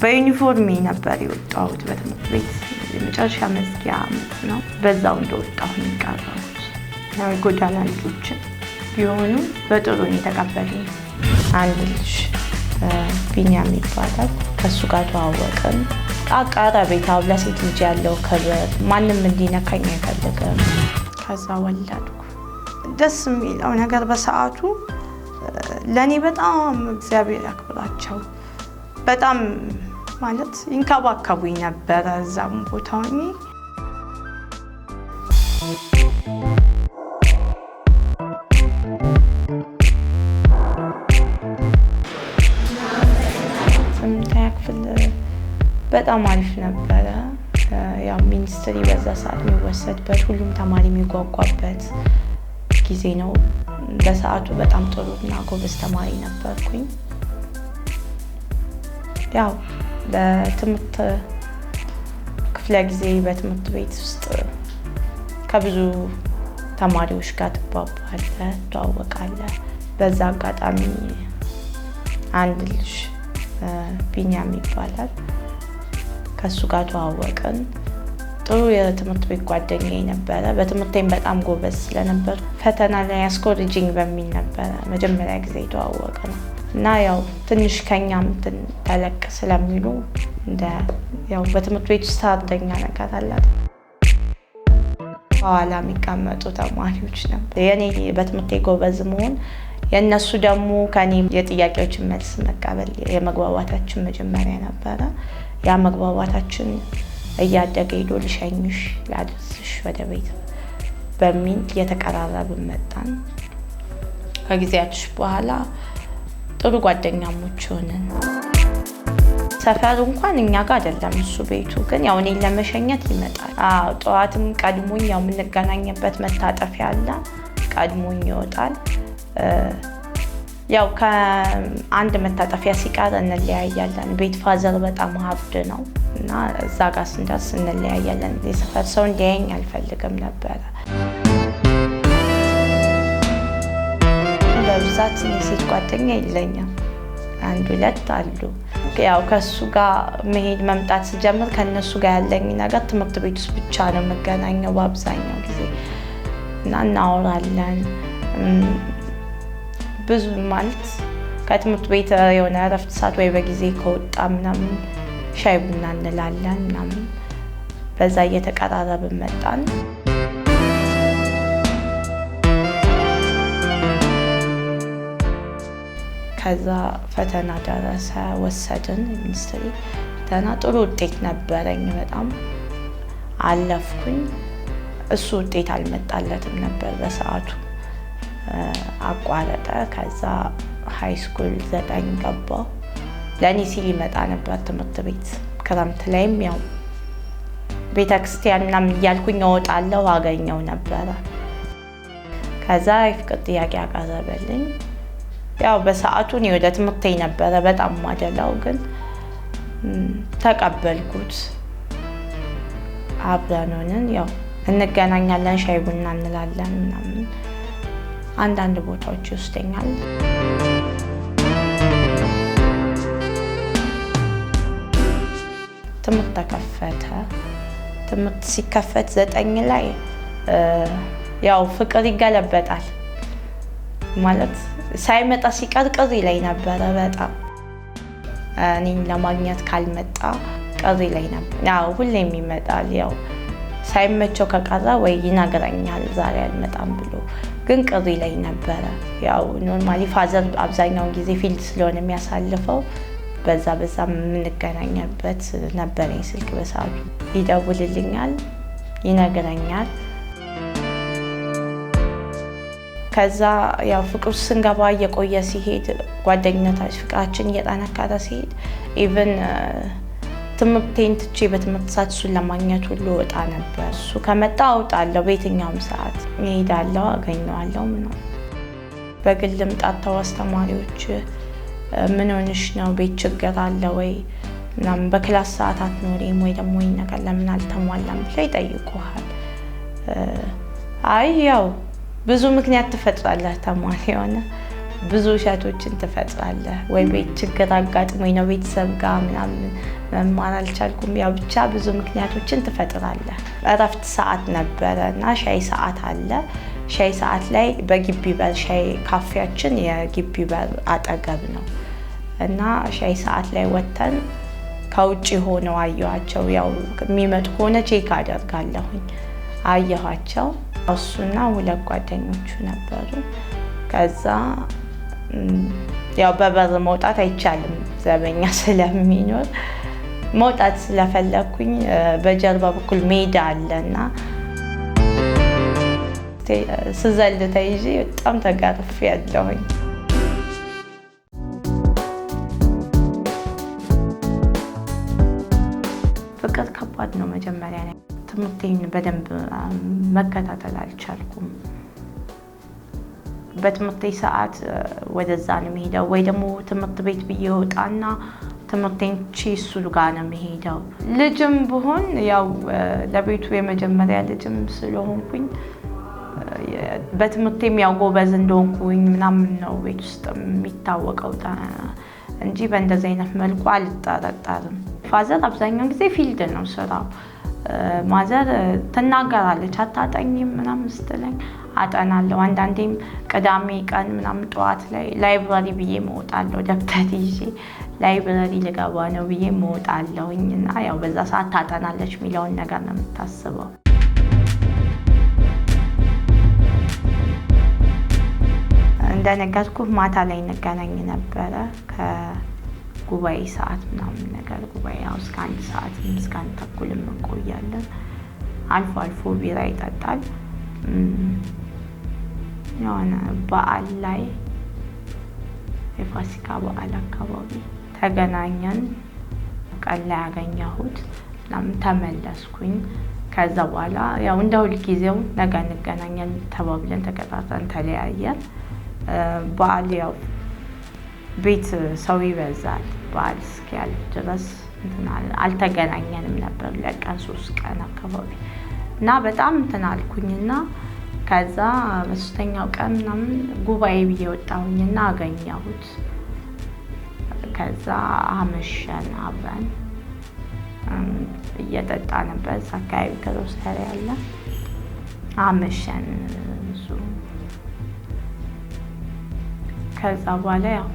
በዩኒፎርም ነበር የወጣሁት በትምህርት ቤት የመጨረሻ መዝጊያ ዓመት ነው። በዛው እንደወጣሁ የቀረሁት ነው። የጎዳና ልጆችን ቢሆኑ በጥሩ ነው የተቀበሉኝ። አንድ ልጅ ቢኒያም ይባላል። ከሱ ጋር ተዋወቅን። ቀረቤታው ለሴት ልጅ ያለው ክብር ማንም እንዲነካኝ አይፈልግም። ከዛ ወለድኩ። ደስ የሚለው ነገር በሰዓቱ ለኔ በጣም እግዚአብሔር ያክብራቸው በጣም ማለት ይንከባከቡኝ ነበር። እዛም ቦታ ሆኜ ስምንተኛ ክፍል በጣም አሪፍ ነበረ። ያው ሚኒስትሪ በዛ ሰዓት የሚወሰድበት ሁሉም ተማሪ የሚጓጓበት ጊዜ ነው። በሰዓቱ በጣም ጥሩና ጎበዝ ተማሪ ነበርኩኝ። ያው በትምህርት ክፍለ ጊዜ በትምህርት ቤት ውስጥ ከብዙ ተማሪዎች ጋር ትግባባለህ፣ ትተዋወቃለህ። በዛ አጋጣሚ አንድ ልጅ ቢኒያም ይባላል። ከሱ ጋር ተዋወቅን። ጥሩ የትምህርት ቤት ጓደኛዬ ነበረ። በትምህርቴም በጣም ጎበዝ ስለነበር ፈተና ላይ አስኮርጂኝ በሚል ነበረ መጀመሪያ ጊዜ የተዋወቅነው እና ያው ትንሽ ከኛም ተለቅ ስለሚሉ እንደ ያው በትምህርት ቤት ውስጥ ታርደኛ ነገር አላት። በኋላ የሚቀመጡ ተማሪዎች ነበር። የኔ በትምህርቴ ጎበዝ መሆን የእነሱ ደግሞ ከኔ የጥያቄዎችን መልስ መቀበል የመግባባታችን መጀመሪያ ነበረ። ያ መግባባታችን እያደገ ሄዶ ልሸኝሽ ላድርስሽ ወደ ቤት በሚል የተቀራረብን መጣን። ከጊዜያቶች በኋላ ጥሩ ጓደኛሞች ሆነን ሰፈሩ እንኳን እኛ ጋር አይደለም እሱ ቤቱ ግን ያው እኔን ለመሸኘት ይመጣል። ጠዋትም ቀድሞኝ ያው የምንገናኝበት መታጠፊያ አለ፣ ቀድሞኝ ይወጣል። ያው ከአንድ መታጠፊያ ሲቀር እንለያያለን። ቤት ፋዘር በጣም ሀብድ ነው እና እዛ ጋር ስንደርስ እንለያያለን። የሰፈር ሰው እንዲያየኝ አልፈልግም ነበረ። በብዛት የሴት ጓደኛ የለኝም፣ አንድ ሁለት አሉ። ያው ከሱ ጋር መሄድ መምጣት ስጀምር ከነሱ ጋር ያለኝ ነገር ትምህርት ቤት ውስጥ ብቻ ነው የምገናኘው በአብዛኛው ጊዜ እና እናወራለን። ብዙ ማለት ከትምህርት ቤት የሆነ እረፍት ሰዓት ወይ በጊዜ ከወጣ ምናምን ሻይ ቡና እንላለን ምናምን። በዛ እየተቀራረብን መጣን። ከዛ ፈተና ደረሰ፣ ወሰድን ሚኒስትሪ ፈተና። ጥሩ ውጤት ነበረኝ፣ በጣም አለፍኩኝ። እሱ ውጤት አልመጣለትም ነበር በሰዓቱ፣ አቋረጠ። ከዛ ሃይ ስኩል 9 ገባሁ። ለእኔ ሲል ይመጣ ነበር ትምህርት ቤት። ክረምት ላይም ያው ቤተክርስቲያን ምናምን እያልኩኝ እወጣለሁ፣ አገኘው ነበረ። ከዛ የፍቅር ጥያቄ አቀረበልኝ። ያው በሰዓቱ እኔ ወደ ትምህርቴ ነበረ በጣም ማደላው፣ ግን ተቀበልኩት። አብረን ሆነን ያው እንገናኛለን፣ ሻይ ቡና እንላለን ምናምን። አንዳንድ ቦታዎች ይወስደኛል። ትምህርት ተከፈተ። ትምህርት ሲከፈት 9 ላይ ያው ፍቅር ይገለበጣል ማለት ሳይመጣ ሲቀር ቅር ይለኝ ነበረ በጣም። እኔን ለማግኘት ካልመጣ ቅር ይለኝ ነበር። ያው ሁሌም ይመጣል። ያው ሳይመቸው ከቀረ ወይ ይነግረኛል ዛሬ አልመጣም ብሎ፣ ግን ቅር ይለኝ ነበረ። ያው ኖርማሊ ፋዘር አብዛኛውን ጊዜ ፊልድ ስለሆነ የሚያሳልፈው በዛ የምንገናኝበት ነበረኝ ስልክ። በሰዓቱ ይደውልልኛል፣ ይነግረኛል። ከዛ ያው ፍቅር ስንገባ እየቆየ ሲሄድ ጓደኝነታችን ፍቅራችን እየጠነከረ ሲሄድ ኢቭን ትምህርቴን ትቼ በትምህርት ሰዓት እሱን ለማግኘት ሁሉ ወጣ ነበር። እሱ ከመጣ አውጣለሁ፣ በየትኛውም ሰዓት እሄዳለሁ፣ አገኘዋለሁ ምናምን። በግልም ጣጣው አስተማሪዎች ምን ሆነሽ ነው? ቤት ችግር አለ ወይ ምናምን፣ በክላስ ሰዓት አትኖሪም ወይ ደግሞ ይሄን ነገር ለምን አልተሟላም ብለው ይጠይቁሃል። አይ ያው ብዙ ምክንያት ትፈጥራለህ ተማሪ የሆነ ብዙ ውሸቶችን ትፈጥራለህ። ወይ ቤት ችግር አጋጥሞኝ ነው ቤተሰብ ጋር ምናምን መማር አልቻልኩም፣ ያው ብቻ ብዙ ምክንያቶችን ትፈጥራለህ። እረፍት ሰዓት ነበረ እና ሻይ ሰዓት አለ። ሻይ ሰዓት ላይ በግቢ በር ሻይ ካፌያችን የግቢ በር አጠገብ ነው እና ሻይ ሰዓት ላይ ወተን ከውጭ ሆነው አየኋቸው። ያው የሚመጡ ከሆነ ቼክ አደርጋለሁኝ። አየኋቸው። እሱና 2 ጓደኞቹ ነበሩ። ከዛ ያው በበር መውጣት አይቻልም ዘበኛ ስለሚኖር፣ መውጣት ስለፈለኩኝ በጀርባ በኩል ሜዳ አለና ስዘል ተይዤ በጣም ተጋርፌያለሁኝ። ፍቅር ከባድ ነው። መጀመሪያ ላይ ትምህርቴን በደንብ መከታተል አልቻልኩም። በትምህርቴ ሰዓት ወደዛ ነው የምሄደው፣ ወይ ደግሞ ትምህርት ቤት ብዬ ወጣና ትምህርቴን እሱ ጋር ነው የምሄደው። ልጅም ብሆን ያው ለቤቱ የመጀመሪያ ልጅም ስለሆንኩኝ በትምህርቴም ያው ጎበዝ እንደሆንኩኝ ምናምን ነው ቤት ውስጥ የሚታወቀው እንጂ በእንደዚህ አይነት መልኩ አልጠረጠርም። ፋዘር አብዛኛውን ጊዜ ፊልድ ነው ስራው። ማዘር ትናገራለች አታጠኝም ምናምን ስትለኝ አጠናለሁ። አንዳንዴም ቅዳሜ ቀን ምናምን ጠዋት ላይ ላይብራሪ ብዬ እወጣለሁ። ደብተር ይዤ ላይብራሪ ልገባ ነው ብዬ እወጣለሁኝ እና ያው በዛ ሰዓት ታጠናለች የሚለውን ነገር ነው የምታስበው። እንደነገርኩህ ማታ ላይ እንገናኝ ነበረ ከጉባኤ ሰዓት ምናምን ነገር። ጉባኤ ያው እስከ 1 ሰዓት እስከ 1 ተኩልም እንቆያለን። አልፎ አልፎ ቢራ ይጠጣል። የሆነ በዓል ላይ የፋሲካ በዓል አካባቢ ተገናኘን። ቀን ላይ ያገኘሁት ተመለስኩኝ። ከዛ በኋላ ያው እንደ ሁልጊዜው ነገ እንገናኛለን ተባብለን ተቀጣጥረን ተለያየን። በዓል ያው ቤት ሰው ይበዛል። በዓል እስኪያልፍ ድረስ አልተገናኘንም ነበር 2 ቀን 3 ቀን አካባቢ እና በጣም አልኩኝና ከዛ በ3ኛው ቀን ምናምን ጉባኤ ብዬ ወጣሁኝና አገኘሁት። ከዛ አመሸን አብረን እየጠጣንበት አካባቢ ግሮሰሪ ያለ አመሸን ብዙ። ከዛ በኋላ ያው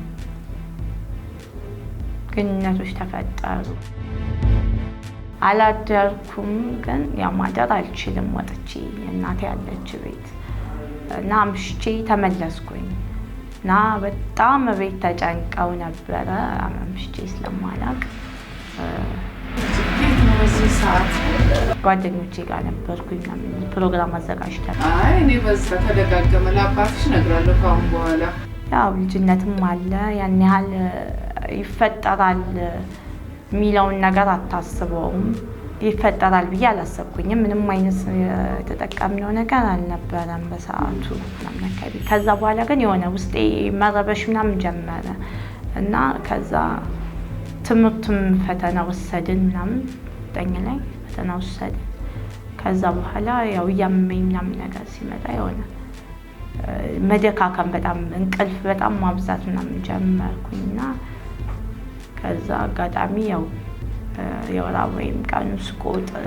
ግንኙነቶች ተፈጠሩ። አላደርኩም ግን ያው ማደር አልችልም ወጥቼ እናቴ ያለች ቤት እና አምሽቼ ተመለስኩኝ እና በጣም ቤት ተጨንቀው ነበረ። አምሽቼ ስለማላውቅ ጓደኞቼ ጋር ነበርኩኝ። ፕሮግራም አዘጋጅተን እኔ በዛ ተደጋገመ ለአባትሽ እነግራለሁ ከአሁን በኋላ ያው ልጅነትም አለ ያን ያህል ይፈጠራል የሚለውን ነገር አታስበውም። ይፈጠራል ብዬ አላሰብኩኝም። ምንም አይነት የተጠቀምነው ነገር አልነበረም በሰዓቱ ምናምን አካባቢ። ከዛ በኋላ ግን የሆነ ውስጤ መረበሽ ምናምን ጀመረ እና ከዛ ትምህርትም ፈተና ወሰድን ምናምን 9 ላይ ፈተና ወሰድን። ከዛ በኋላ ያው እያመመኝ ምናምን ነገር ሲመጣ የሆነ መደካከም በጣም እንቅልፍ በጣም ማብዛት ምናምን ጀመርኩኝና ከዛ አጋጣሚ ያው የወር አበባዬም ቀኑ ስቆጥር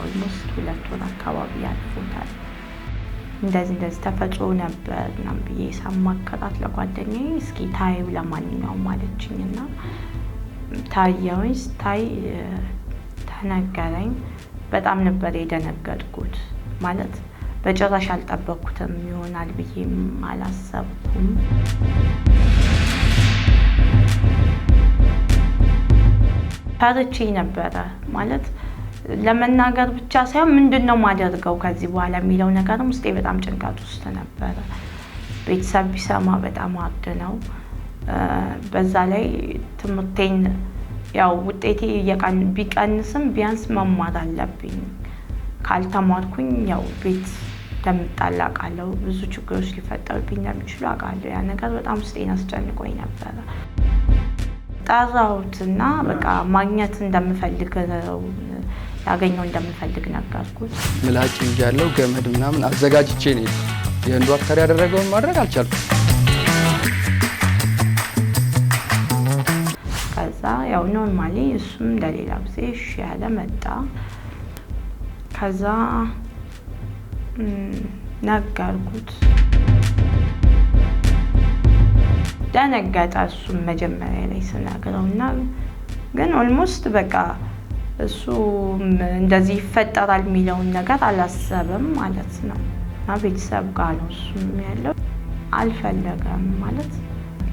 ኦልሞስት 2 ወር አካባቢ ያልፎታል። እንደዚህ ተፈጥሮ ነበር ምናምን ብዬ ሳማከራት ለጓደኛዬ እስኪ ታይው ለማንኛውም አለችኝና ታየሁኝ። ስታይ ተነገረኝ። በጣም ነበር የደነገጥኩት። ማለት በጭራሽ አልጠበቅኩትም ይሆናል ብዬም አላሰብኩም። ፈርቼ ነበረ። ማለት ለመናገር ብቻ ሳይሆን ምንድነው ማደርገው ከዚህ በኋላ የሚለው ነገርም ውስጤ በጣም ጭንቀት ውስጥ ነበረ። ቤተሰብ ቢሰማ በጣም አብድ ነው። በዛ ላይ ትምህርቴን ያው ውጤቴ ቢቀንስም ቢያንስ መማር አለብኝ። ካልተማርኩኝ ያው ቤት እንደምጣላ አውቃለሁ። ብዙ ችግሮች ሊፈጠሩብኝ እንደሚችሉ አውቃለሁ። ያ ነገር በጣም ውስጤን አስጨንቆኝ ነበረ። ጠራሁትና በቃ ማግኘት እንደምፈልግ ያገኘው እንደምፈልግ ነገርኩት። ምላጭ ያለው ገመድ ምናምን አዘጋጅቼ ነው የህንዱ አክተር ያደረገውን ማድረግ አልቻልኩም። ያው ኖርማሊ እሱም እንደሌላ ጊዜ እሺ ያለ መጣ። ከዛ ነገርኩት። ደነገጠ እሱም መጀመሪያ ላይ ስነግረውና ግን ኦልሞስት በቃ እሱ እንደዚህ ይፈጠራል የሚለውን ነገር አላሰበም ማለት ነው። እና ቤተሰብ ጋር ነው እሱም ያለው። አልፈለገም ማለት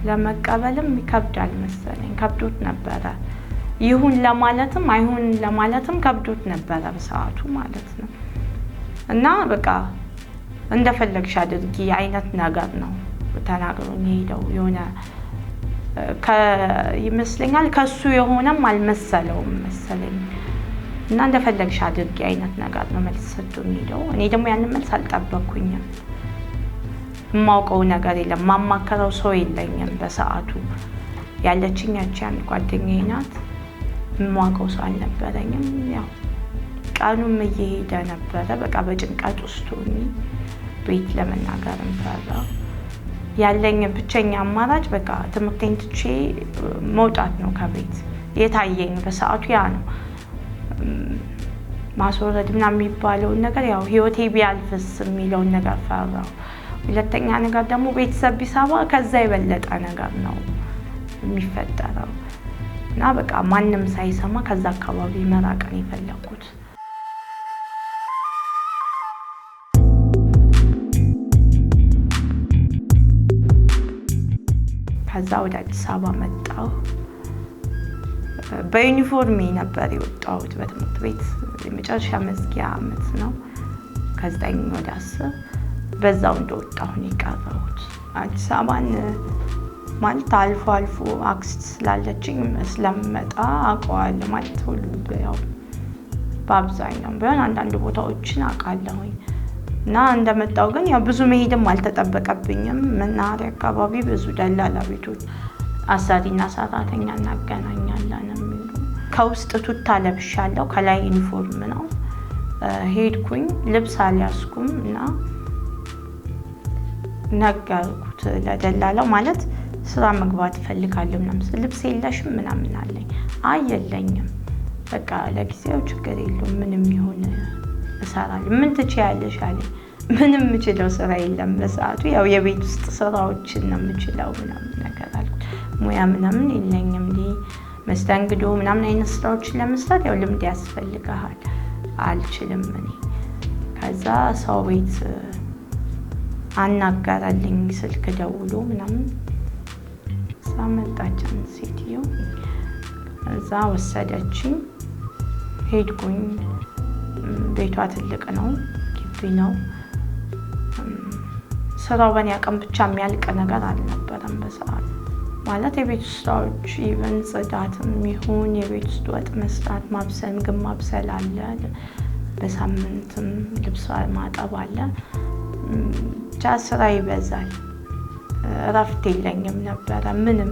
ለመቀበልም ይከብዳል መሰለኝ፣ ከብዶት ነበረ። ይሁን ለማለትም አይሁን ለማለትም ከብዶት ነበረ በሰዓቱ ማለት ነው። እና በቃ እንደፈለግሽ አድርጊ አይነት ነገር ነው ተናግሮ ሄደው። የሆነ ይመስለኛል ከሱ የሆነም አልመሰለውም መሰለኝ። እና እንደፈለግሽ አድርጊ አይነት ነገር ነው መልስ ሰጥቶ ሄደው። እኔ ደግሞ ያንን መልስ አልጠበኩኝም። የማውቀው ነገር የለም፣ ማማከረው ሰው የለኝም በሰዓቱ። ያለችኝ ያቺ አንድ ጓደኛዬ ናት። የማውቀው ሰው አልነበረኝም። ያው ቀኑም እየሄደ ነበረ። በቃ በጭንቀት ውስጥ ሆኜ ቤት ለመናገርም ፈራሁ። ያለኝ ብቸኛ አማራጭ በቃ ትምህርቴን ትቼ መውጣት ነው ከቤት። የታየኝ በሰዓቱ ያ ነው። ማስወረድ ምናምን የሚባለውን ነገር ያው ህይወቴ ቢያልፍስ የሚለውን ነገር ፈራሁ። ሁለተኛ ነገር ደግሞ ቤተሰብ ቢሰማ ከዛ የበለጠ ነገር ነው የሚፈጠረው። እና በቃ ማንም ሳይሰማ ከዛ አካባቢ መራቅን የፈለኩት። ከዛ ወደ አዲስ አበባ መጣሁ። በዩኒፎርሜ ነበር የወጣሁት በትምህርት ቤት። የመጨረሻ መዝጊያ ዓመት ነው። ከ9 ወደ 10 በዛው እንደወጣሁ ነው የቀረሁት። አዲስ አበባን ማለት አልፎ አልፎ አክስት ስላለችኝ ስለምመጣ አውቀዋለሁ ማለት ሁሉ ያው በአብዛኛው ቢሆን አንዳንድ ቦታዎችን አውቃለሁኝ። እና እንደመጣሁ ግን ያው ብዙ መሄድም አልተጠበቀብኝም። መናኸሪያ አካባቢ ብዙ ደላላ ቤቶች አሰሪና ሰራተኛ እናገናኛለን የሚሉ ከውስጥ ቱታ ለብሻለሁ፣ ከላይ ዩኒፎርም ነው። ሄድኩኝ፣ ልብስ አልያዝኩም እና ነገርኩት ለደላላው ማለት ስራ መግባት እፈልጋለሁ ምናምን። ልብስ የለሽም ምናምን አለኝ። አይ የለኝም፣ በቃ ለጊዜው ችግር የለውም ምንም ይሁን እሰራለሁ። ምን ትችያለሽ አለኝ። ምንም የምችለው ስራ የለም በሰዓቱ። ያው የቤት ውስጥ ስራዎችን ነው የምችለው ምናምን ነገር አልኩት። ሙያ ምናምን የለኝም፣ መስተንግዶ ምናምን አይነት ስራዎችን ለመስራት ያው ልምድ ያስፈልግሃል። አልችልም እኔ። ከዛ ሰው ቤት አናገረልኝ ስልክ ደውሎ ምናምን። ሳመጣችን ሴትዮ እዛ ወሰደችኝ። ሄድኩኝ። ቤቷ ትልቅ ነው፣ ግቢ ነው። ስራው በእኔ አቅም ብቻ የሚያልቅ ነገር አልነበረም በሰዓቱ። ማለት የቤት ውስጥ ስራዎች ኢቨን ጽዳትም ይሁን የቤት ውስጥ ወጥ መስራት፣ ማብሰል፣ ምግብ ማብሰል አለ። በሳምንትም ልብስ ማጠብ አለ። ብቻ ስራ ይበዛል። እረፍት የለኝም ነበረ ምንም።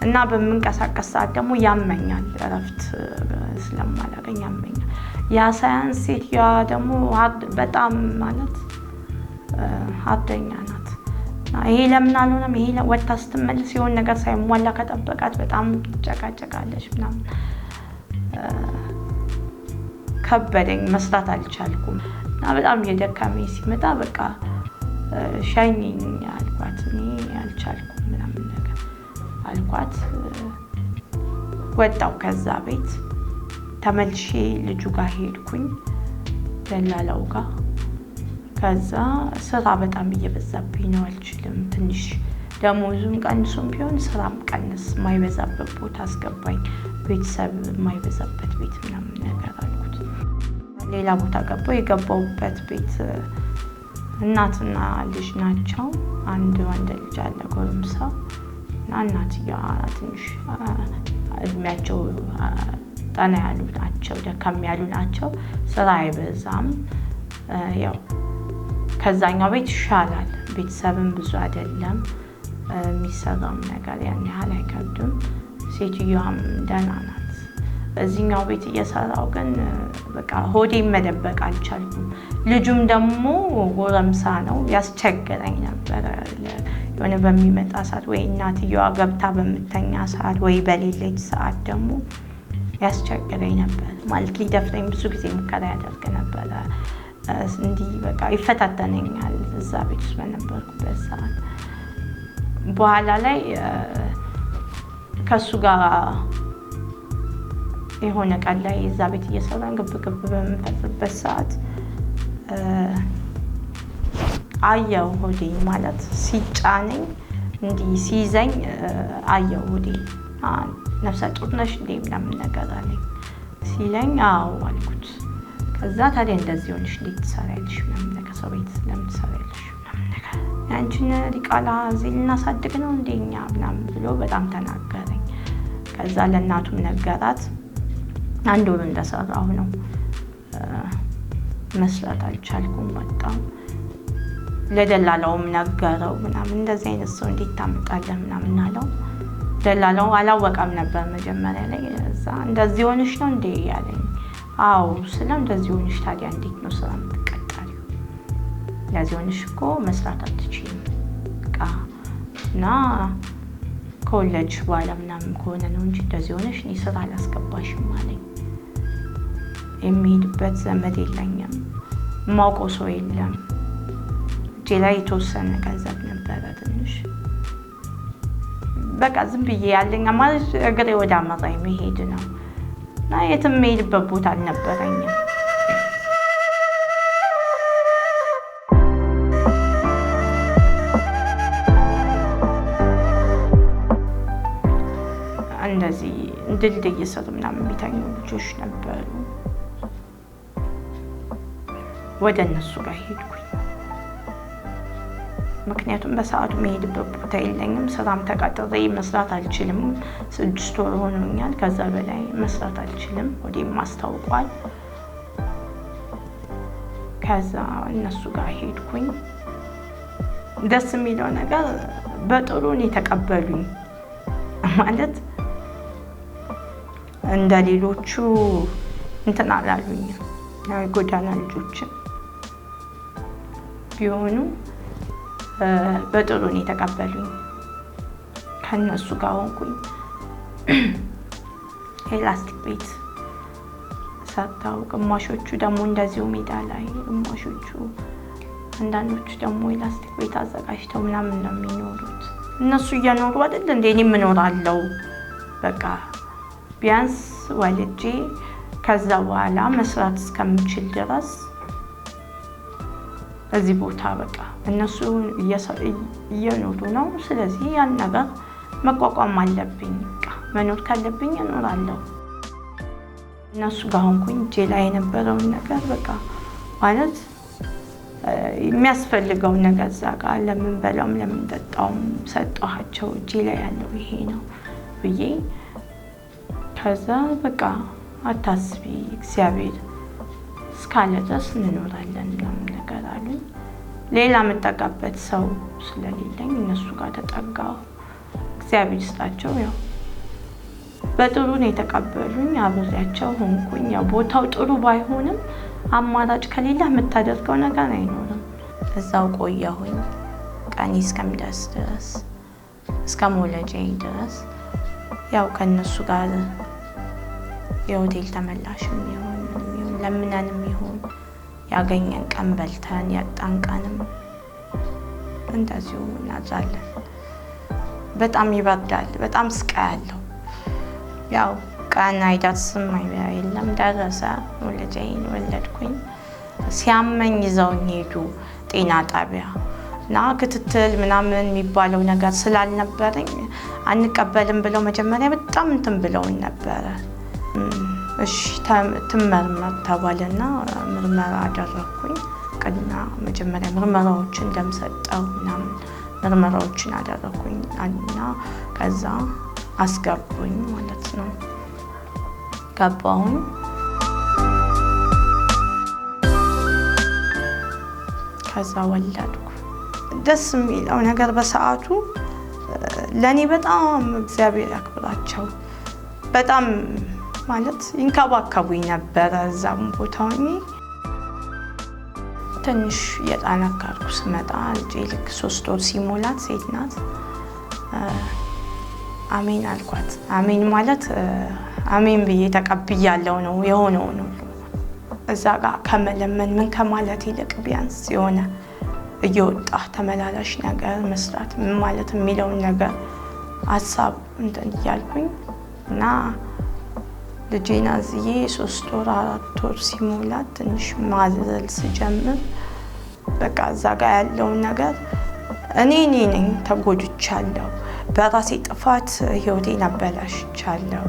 እና በምንቀሳቀስ ሰዓት ደግሞ ያመኛል፣ እረፍት ስለማላገኝ ያመኛል። ያ ሳያንስ ሴትዮዋ ደግሞ በጣም ማለት ሀብተኛ ናት። ይሄ ለምን አልሆነም፣ ይሄ ወጥታ ስትመልስ የሆነ ነገር ሳይሟላ ከጠበቃት በጣም ትጨቃጨቃለች ምናምን። ከበደኝ፣ መስራት አልቻልኩም። እና በጣም የደከመኝ ሲመጣ በቃ ሸኝኝ አልኳት። እኔ አልቻልኩም ምናምን ነገር አልኳት። ወጣው ከዛ ቤት ተመልሼ ልጁ ጋር ሄድኩኝ፣ ደላላው ጋር። ከዛ ስራ በጣም እየበዛብኝ ነው፣ አልችልም። ትንሽ ደሞዙም ቀንሶም ቢሆን ስራም ቀንስ፣ የማይበዛበት ቦታ አስገባኝ፣ ቤተሰብ የማይበዛበት ቤት ምናምን ነገር አልኩት። ሌላ ቦታ ገባሁ። የገባሁበት ቤት እናትና ልጅ ናቸው። አንድ ወንድ ልጅ አለ ጎረምሳ፣ እና እናትየዋ ትንሽ እድሜያቸው ጠና ያሉ ናቸው፣ ደከም ያሉ ናቸው። ስራ አይበዛም። ያው ከዛኛው ቤት ይሻላል። ቤተሰብም ብዙ አይደለም፣ የሚሰራውም ነገር ያን ያህል አይከብድም። ሴትዮዋም ደህና ናት። እዚህኛው ቤት እየሰራው ግን በቃ ሆዴን መደበቅ አልቻልኩም። ልጁም ደግሞ ጎረምሳ ነው፣ ያስቸግረኝ ነበረ። የሆነ በሚመጣ ሰዓት ወይ እናትየዋ ገብታ በምተኛ ሰዓት ወይ በሌለች ሰዓት ደግሞ ያስቸግረኝ ነበር። ማለት ሊደፍረኝ ብዙ ጊዜ ሙከራ ያደርግ ነበረ። እንዲህ በቃ ይፈታተነኛል እዛ ቤት ውስጥ በነበርኩበት ሰዓት። በኋላ ላይ ከሱ ጋር የሆነ ቀን ላይ እዛ ቤት እየሰራን ግብ በምንፈጥርበት ሰዓት አየው ሆዴ ማለት ሲጫነኝ እንዲህ ሲይዘኝ አየው ሆዴ። ነፍሰ ጡር ነሽ እንዴ ምናምን ነገር አለኝ ሲለኝ አዎ አልኩት። ከዛ ታዲያ እንደዚህ ሆነሽ እንዴት ትሰሪያለሽ ምናምን ነገር ሰው ቤት ለምን ትሰሪያለሽ ምናምን ነገር ያንቺን ዲቃላ እዚህ ልናሳድግ ነው እንደኛ ምናምን ብሎ በጣም ተናገረኝ። ከዛ ለእናቱም ነገራት። 1 ወር እንደሰራሁ ነው መስራት አልቻልኩም በጣም። ለደላላውም ነገረው ምናምን እንደዚህ አይነት ሰው እንዴት ታመጣለህ ምናምን አለው። ደላላው አላወቀም ነበር መጀመሪያ ላይ። እዛ እንደዚህ ሆነሽ ነው እንዴ ያለኝ። አዎ ስለው እንደዚህ ሆነሽ ታዲያ እንዴት ነው ስራ የምትቀጠሪው? እንደዚህ ሆነሽ እኮ መስራት አትችይም በቃ እና ከወለድሽ በኋላ ምናምን ከሆነ ነው እንጂ እንደዚህ ሆነሽ እኔ ስራ አላስገባሽም አለኝ። የሚሄድበት ዘመድ የለኝም፣ የማውቀው ሰው የለም። እጄ ላይ የተወሰነ ገንዘብ ነበረ ትንሽ። በቃ ዝም ብዬ ያለኝ ማለት እግሬ ወደ አመራኝ መሄድ ነው እና የትም የምሄድበት ቦታ አልነበረኝም። እንደዚህ ድልድይ ስር ምናምን የሚተኙ ልጆች ነበሩ። ወደ እነሱ ጋር ሄድኩኝ። ምክንያቱም በሰዓቱ መሄድበት ቦታ የለኝም። ስራም ተቀጥሬ መስራት አልችልም። 6 ወር ሆኖኛል። ከዛ በላይ መስራት አልችልም። ወዲም አስታውቋል። ከዛ እነሱ ጋር ሄድኩኝ። ደስ የሚለው ነገር በጥሩ ነው የተቀበሉኝ። ማለት እንደ ሌሎቹ እንትን አላሉኝም። የጎዳና ልጆችን ቢሆኑ በጥሩ ነው የተቀበሉኝ። ከነሱ ጋር ሆንኩኝ። ኤላስቲክ ቤት ሰርተው፣ ግማሾቹ ደግሞ እንደዚሁ ሜዳ ላይ፣ ግማሾቹ አንዳንዶቹ ደግሞ ኤላስቲክ ቤት አዘጋጅተው ምናምን ነው የሚኖሩት። እነሱ እየኖሩ አይደል እንዴ እኔም እኖራለሁ። በቃ ቢያንስ ወልጄ ከዛ በኋላ መስራት እስከምችል ድረስ እዚህ ቦታ በቃ እነሱ እየኖሩ ነው። ስለዚህ ያን ነገር መቋቋም አለብኝ። በቃ መኖር ካለብኝ እኖራለሁ። እነሱ ጋር ሆንኩኝ። እጄ ላይ የነበረውን ነገር በቃ ማለት የሚያስፈልገውን ነገር እዛ ጋር ለምንበላውም ለምንጠጣውም ሰጠኋቸው። እጄ ላይ ያለው ይሄ ነው ብዬ ከዛ በቃ አታስቢ እግዚአብሔር እስካለ ድረስ እንኖራለን ምናምን ነገር አሉኝ። ሌላ የምጠጋበት ሰው ስለሌለኝ እነሱ ጋር ተጠጋሁ። እግዚአብሔር ይስጣቸው። ያው በጥሩ ነው የተቀበሉኝ። አብሬያቸው ሆንኩኝ። ያው ቦታው ጥሩ ባይሆንም አማራጭ ከሌላ የምታደርገው ነገር አይኖርም። እዛው ቆየሁኝ ቀኔ እስከሚደርስ ድረስ እስከ መውለጃዬ ድረስ። ያው ከእነሱ ጋር የሆቴል ተመላሽም ይሁን ለምነንም ይሁን ያገኘን ቀን በልተን ያጣን ቀንም እንደዚሁ እናድራለን። በጣም ይበርዳል። በጣም ስቃይ አለው። ያው ቀን አይደርስም የለም ደረሰ። ወለጃዬን ወለድኩኝ። ሲያመኝ ይዘውኝ ሄዱ ጤና ጣቢያ እና ክትትል ምናምን የሚባለው ነገር ስላልነበረኝ አንቀበልም ብለው መጀመሪያ በጣም እንትን ብለውኝ ነበረ። እሺ ትመርመር ተባለና ምርመራ አደረኩኝ። ቅድና መጀመሪያ ምርመራዎችን ደም ሰጠው ምናምን ምርመራዎችን አደረኩኝ እና ከዛ አስገቡኝ ማለት ነው። ገባሁኝ። ከዛ ወለድኩ። ደስ የሚለው ነገር በሰዓቱ ለኔ በጣም እግዚአብሔር ያክብራቸው በጣም ማለት ይንከባከቡኝ ነበረ። እዛም ቦታ ሆኜ ትንሽ የጠነከርኩ ስመጣ ልጄ ልክ 3 ወር ሲሞላት ሴት ናት። አሜን አልኳት። አሜን ማለት አሜን ብዬ ተቀብያለሁ ነው የሆነው ነው። እዛ ጋር ከመለመን ምን ከማለት ይልቅ ቢያንስ የሆነ እየወጣ ተመላላሽ ነገር መስራት ምን ማለት የሚለውን ነገር ሀሳብ እንትን እያልኩኝ እና ልጄን አዝዬ 3 ወር 4 ወር ሲሞላት ትንሽ ማዘል ስጀምር በቃ እዛ ጋር ያለውን ነገር እኔ ነኝ ተጎድቻለሁ። በራሴ ጥፋት ህይወቴን አበላሽቻለሁ።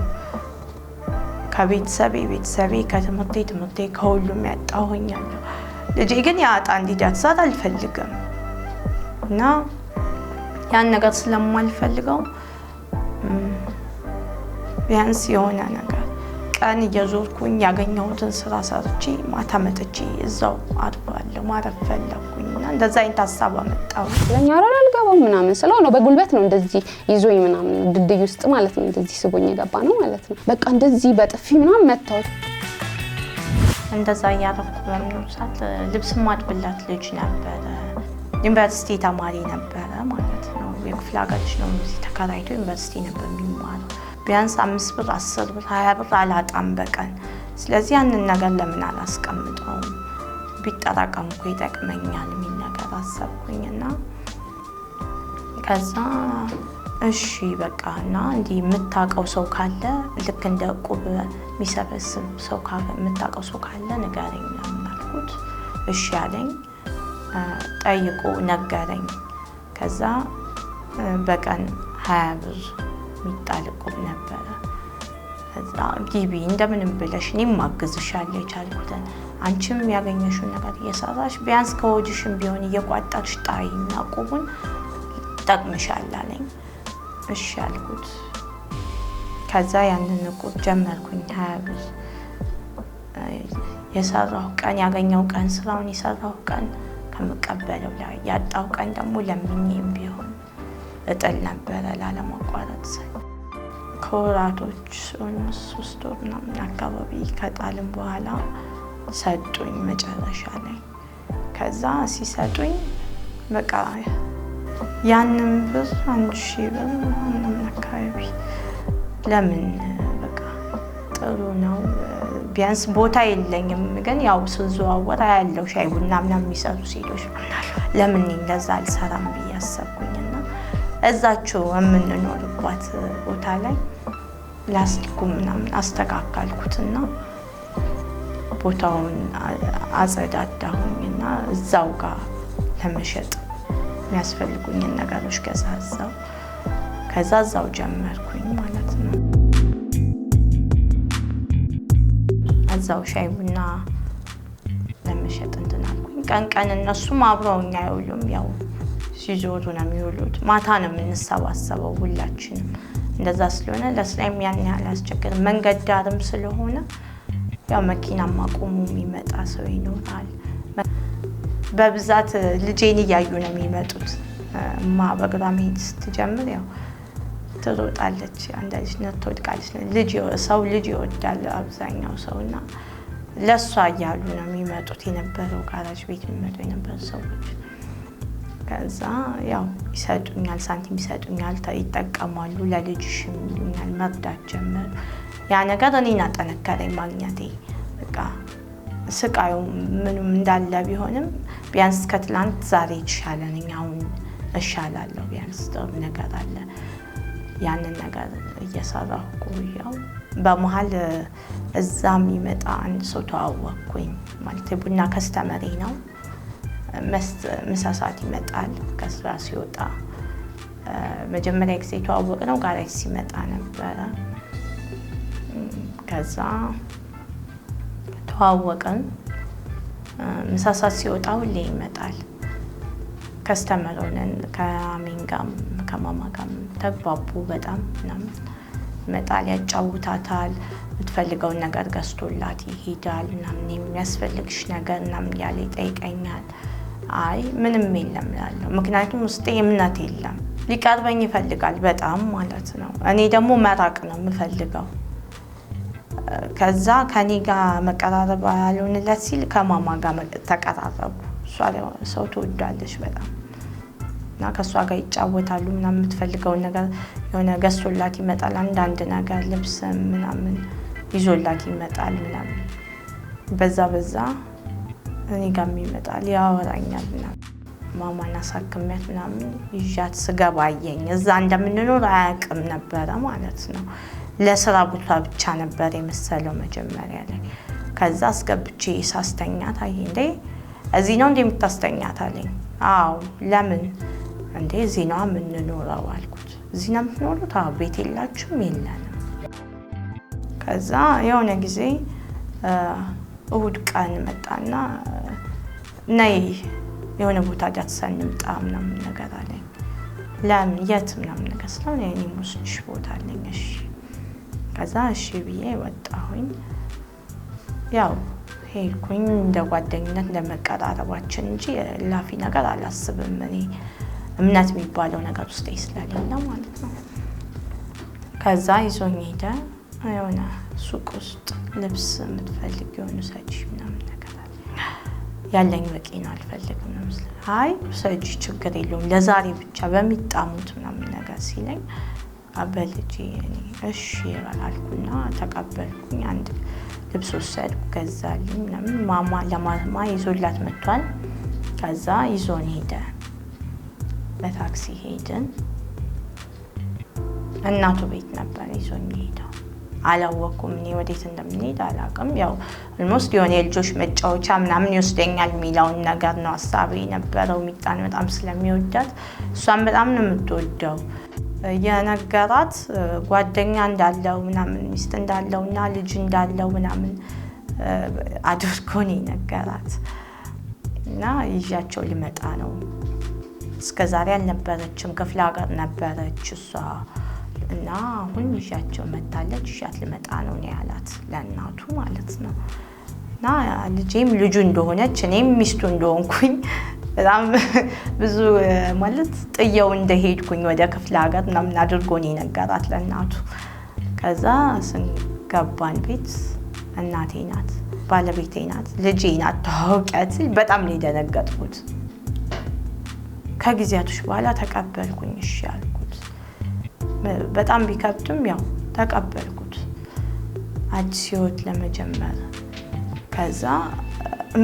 ከቤተሰቤ ከትምህርቴ ከሁሉም ያጣሁኛለሁ። ልጄ ግን ያጣ እንዲደርሳት አልፈልግም እና ያን ነገር ስለማልፈልገው ቢያንስ የሆነ ነገር ቀን እየዞርኩኝ ያገኘሁትን ስራ ሰርቼ ማታ መጥቼ እዛው አድባለሁ ማረፍ ፈለኩኝና እንደዛ አይነት ሀሳብ አመጣሁ። ለኛ አልገባም ምናምን ስለሆነ በጉልበት ነው እንደዚህ ይዞኝ ምናምን ድድይ ውስጥ ማለት ነው እንደዚህ ስቦኝ የገባ ነው ማለት ነው። በቃ እንደዚህ በጥፊ ምናምን መታው። እንደዛ ያደረኩ በሚኖር ሰዓት ልብስ ማጥብላት ልጅ ነበረ። ዩኒቨርሲቲ ተማሪ ነበረ ማለት ነው። የክፍለ ሀገር ልጅ ነው። እዚህ ተከራይቶ ዩኒቨርሲቲ ነበር የሚማረው። ቢያንስ 5 ብር 10 ብር 20 ብር አላጣም በቀን። ስለዚህ ያንን ነገር ለምን አላስቀምጠውም ቢጠራቀም እኮ ይጠቅመኛል የሚል ነገር አሰብኩኝና ከዛ እሺ በቃና እንዲህ የምታውቀው ሰው ካለ ልክ እንደ ዕቁብ የሚሰበስብ ሰው ካለ የምታውቀው ሰው ካለ ንገረኝ አልኩት። እሺ አለኝ። ጠይቆ ነገረኝ። ከዛ በቀን 20 ብር የሚጣል ዕቁብ ነበረ። ከዛ ግቢ እንደምንም ብለሽ እኔም ማግዝሻለሁ የቻልኩትን አንቺም ያገኘሽውን ነገር እየሰራሽ ቢያንስ ከወዲሽም ቢሆን እየቋጠርሽ ጣይና ዕቁቡን ይጠቅምሻል አለኝ። እሺ አልኩት። ከዛ ያንን ዕቁብ ጀመርኩኝ 20 ብር የሰራው ቀን ያገኘው ቀን ስራውን የሰራው ቀን ከመቀበለው ላይ ያጣው ቀን ደግሞ ለምኜም ቢሆን እጥል ነበረ ላለማቋረጥ ከወራቶች 3 ወር ምናምን አካባቢ ከጣልም በኋላ ሰጡኝ መጨረሻ ላይ። ከዛ ሲሰጡኝ በቃ ያንን ብር 1000 ብር ምናምን አካባቢ ለምን በቃ ጥሩ ነው ቢያንስ ቦታ የለኝም ግን ያው ስዘዋወር ያለው ሻይ ቡና ምናምን የሚሰሩ ሴቶች ለምን እንደዛ አልሰራም ብዬ አሰብኩኝና እዛቸው የምንኖርባት ቦታ ላይ ላስቲኩ ምናምን አስተካከልኩትና ቦታውን አጸዳዳሁኝና እዛው ጋር ለመሸጥ የሚያስፈልጉኝን ነገሮች ገዛዛው። ከዛ እዛው ጀመርኩኝ ማለት ነው። እዛው ሻይ ቡና ለመሸጥ እንትን አልኩኝ። ቀን እነሱም አብረውኝ አይውሉም፣ ያው ሲዞሩ ነው የሚውሉት። ማታ ነው የምንሰባሰበው ሁላችንም። እንደዛ ስለሆነ ለስራም ያን ያህል አስቸግር መንገድ ዳርም ስለሆነ ያው መኪና ማቆሙ የሚመጣ ሰው ይኖራል። በብዛት ልጄን እያዩ ነው የሚመጡት። በግራ መሄድ ስትጀምር ያው ትሮጣለች፣ አንዳች ነው ትወድቃለች። ልጅ ይወዳል አብዛኛው ሰውና ለሷ እያሉ ነው የሚመጡት የነበረው ጋራጅ ቤት የሚመጡ የነበሩ ሰዎች። ከዛ ያው ይሰጡኛል፣ ሳንቲም ይሰጡኛል፣ ይጠቀማሉ፣ ለልጅሽም ይሉኛል። መርዳት ጀመር። ያ ነገር እኔን አጠነከረኝ ማግኘቴ። በቃ ስቃዩ ምንም እንዳለ ቢሆንም ቢያንስ ከትላንት ዛሬ የተሻለ ነኝ፣ አሁን እሻላለሁ፣ ቢያንስ ጥሩ ነገር አለ። ያንን ነገር እየሰራሁ ቆየሁ። በመሀል እዛ የሚመጣ አንድ ሰው ተዋወቅኩኝ። ማለት የቡና ከስተመሬ ነው። ምሳ ሰዓት ይመጣል ከስራ ሲወጣ። መጀመሪያ ጊዜ ተዋወቅነው ጋራጅ ሲመጣ ነበረ። ከዛ ተዋወቅን። ምሳ ሰዓት ሲወጣ ሁሌ ይመጣል። ከስተመር ሆነን ከአሜን ጋርም ከማማ ጋርም ተግባቡ በጣም ምናምን። ይመጣል፣ ያጫውታታል፣ የምትፈልገውን ነገር ገዝቶላት ይሄዳል። ምናምን የሚያስፈልግሽ ነገር ምናምን ያለ ይጠይቀኛል። አይ ምንም የለም እላለሁ፣ ምክንያቱም ውስጤ እምነት የለም። ሊቀርበኝ ይፈልጋል በጣም ማለት ነው። እኔ ደግሞ መራቅ ነው የምፈልገው። ከዛ ከኔ ጋር መቀራረብ ያልሆንለት ሲል ከማማ ጋር ተቀራረቡ። እሷ ሰው ትወዳለች በጣም እና ከሷ ጋር ይጫወታሉ ምናምን የምትፈልገው ነገር የሆነ ገዝቶላት ይመጣል አንዳንድ ነገር ልብስ ምናምን ይዞላት ይመጣል ምናምን በዛ እኔ ጋር ይመጣል ያወራኛል ምናምን ማማና ሳክሚያት ምናምን ይዣት ስገባየኝ እዛ እንደምንኖር አያውቅም ነበር ማለት ነው ለስራ ቦታ ብቻ ነበር የመሰለው መጀመሪያ ላይ ከዛ አስገብቼ ሳስተኛት አይ እንዴ እዚህ ነው እንደምታስተኛት አለኝ አው ለምን እንዴ እዚህ ነው የምንኖረው አልኩት እዚህ ነው የምትኖሩት ቤት የላችሁም የለንም ከዛ የሆነ ጊዜ እሁድ ቀን መጣና ነይ የሆነ ቦታ ዳትሰን እንምጣ ምናምን ነገር አለኝ ለምን የት ምናምን ነገር ስለሆነ እኔ ሙስልሽ ቦታ አለኝ እሺ ከዛ እሺ ብዬ ወጣሁኝ ያው ሄድኩኝ እንደ ጓደኝነት ለመቀራረባችን እንጂ ላፊ ነገር አላስብም እኔ እምነት የሚባለው ነገር ውስጥ ይስላልኝ ነው ማለት ነው ከዛ ይዞኝ ሄደ የሆነ ሱቅ ውስጥ ልብስ የምትፈልግ የሆነ ሰጪ ምናምን ነገር አለ ያለኝ በቂ ነው አልፈልግም ነው አይ ሰጪ ችግር የለውም ለዛሬ ብቻ በሚጣሙት ምናምን ነገር ሲለኝ አበልጂ እኔ እሺ አልኩና ተቀበልኩኝ አንድ ልብስ ወሰድኩ ገዛልኝ ምናምን ለማማ ይዞላት መጥቷል ከዛ ይዞን ሄደ በታክሲ ሄድን እናቱ ቤት ነበር ይዞኝ ሄደው አላወኩም እኔ ወዴት እንደምንሄድ አላውቅም ያው almost የሆነ የልጆች መጫወቻ ምናምን ይወስደኛል ሚላውን ነገር ነው ሐሳቤ ነበረው ሚጣን በጣም ስለሚወዳት እሷን በጣም ነው የምትወደው የነገራት ጓደኛ እንዳለው ምናምን ሚስት እንዳለውና ልጅ እንዳለው ምናምን አድርጎኝ ነገራት እና ይዣቸው ልመጣ ነው እስከዛሬ አልነበረችም ክፍለ ሀገር ነበረች እሷ እና አሁን ይዣቸው መጣለች ይዣት ልመጣ ነው ያላት ለእናቱ ማለት ነው እና ልጄም ልጁ እንደሆነች እኔም ሚስቱ እንደሆንኩኝ በጣም ብዙ ማለት ጥየው እንደሄድኩኝ ወደ ክፍለ ሀገር ምናምን አድርጎኝ ነገራት ለእናቱ ከዛ ስንገባን ቤት እናቴ ናት ባለቤቴ ናት ልጄ ናት ታውቂያት በጣም ነው የደነገጥኩት ከጊዜያቶች በኋላ ተቀበልኩኝ እሺ አልኩት በጣም ቢከብድም ያው ተቀበልኩት አዲስ ህይወት ለመጀመር ከዛ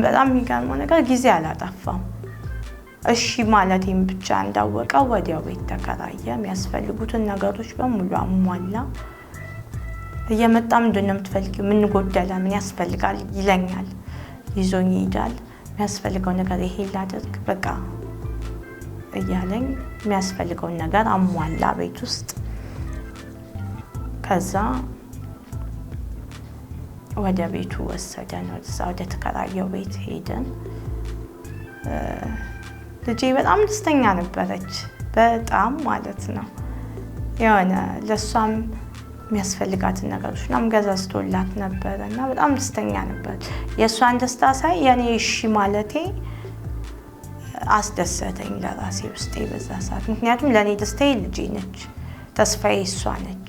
በጣም የሚገርመው ነገር ጊዜ አላጠፋም እሺ ማለቴም ብቻ እንዳወቀ ወዲያው ቤት ተከራየ የሚያስፈልጉትን ነገሮች በሙሉ አሟላ እየመጣም እንደነ የምትፈልጊው ምን ጎደለ ምን ያስፈልጋል ይለኛል ይዞኝ ይሄዳል የሚያስፈልገው ነገር ይሄ ላድርግ በቃ እያለኝ የሚያስፈልገው ነገር አሟላ ቤት ውስጥ ከዛ ወደ ቤቱ ወሰደን ወደ ተከራየው ቤት ሄደን ልጄ በጣም ደስተኛ ነበረች በጣም ማለት ነው የሆነ ለሷም የሚያስፈልጋትን ነገሮች ገዛዝቶላት ነበርና በጣም ደስተኛ ነበረች የሷን ደስታ ሳይ የኔ እሺ ማለቴ አስደሰተኝ ለራሴ ውስጥ በዛ ሰዓት ምክንያቱም ለኔ ደስታዬ ልጄ ነች ተስፋዬ እሷ ነች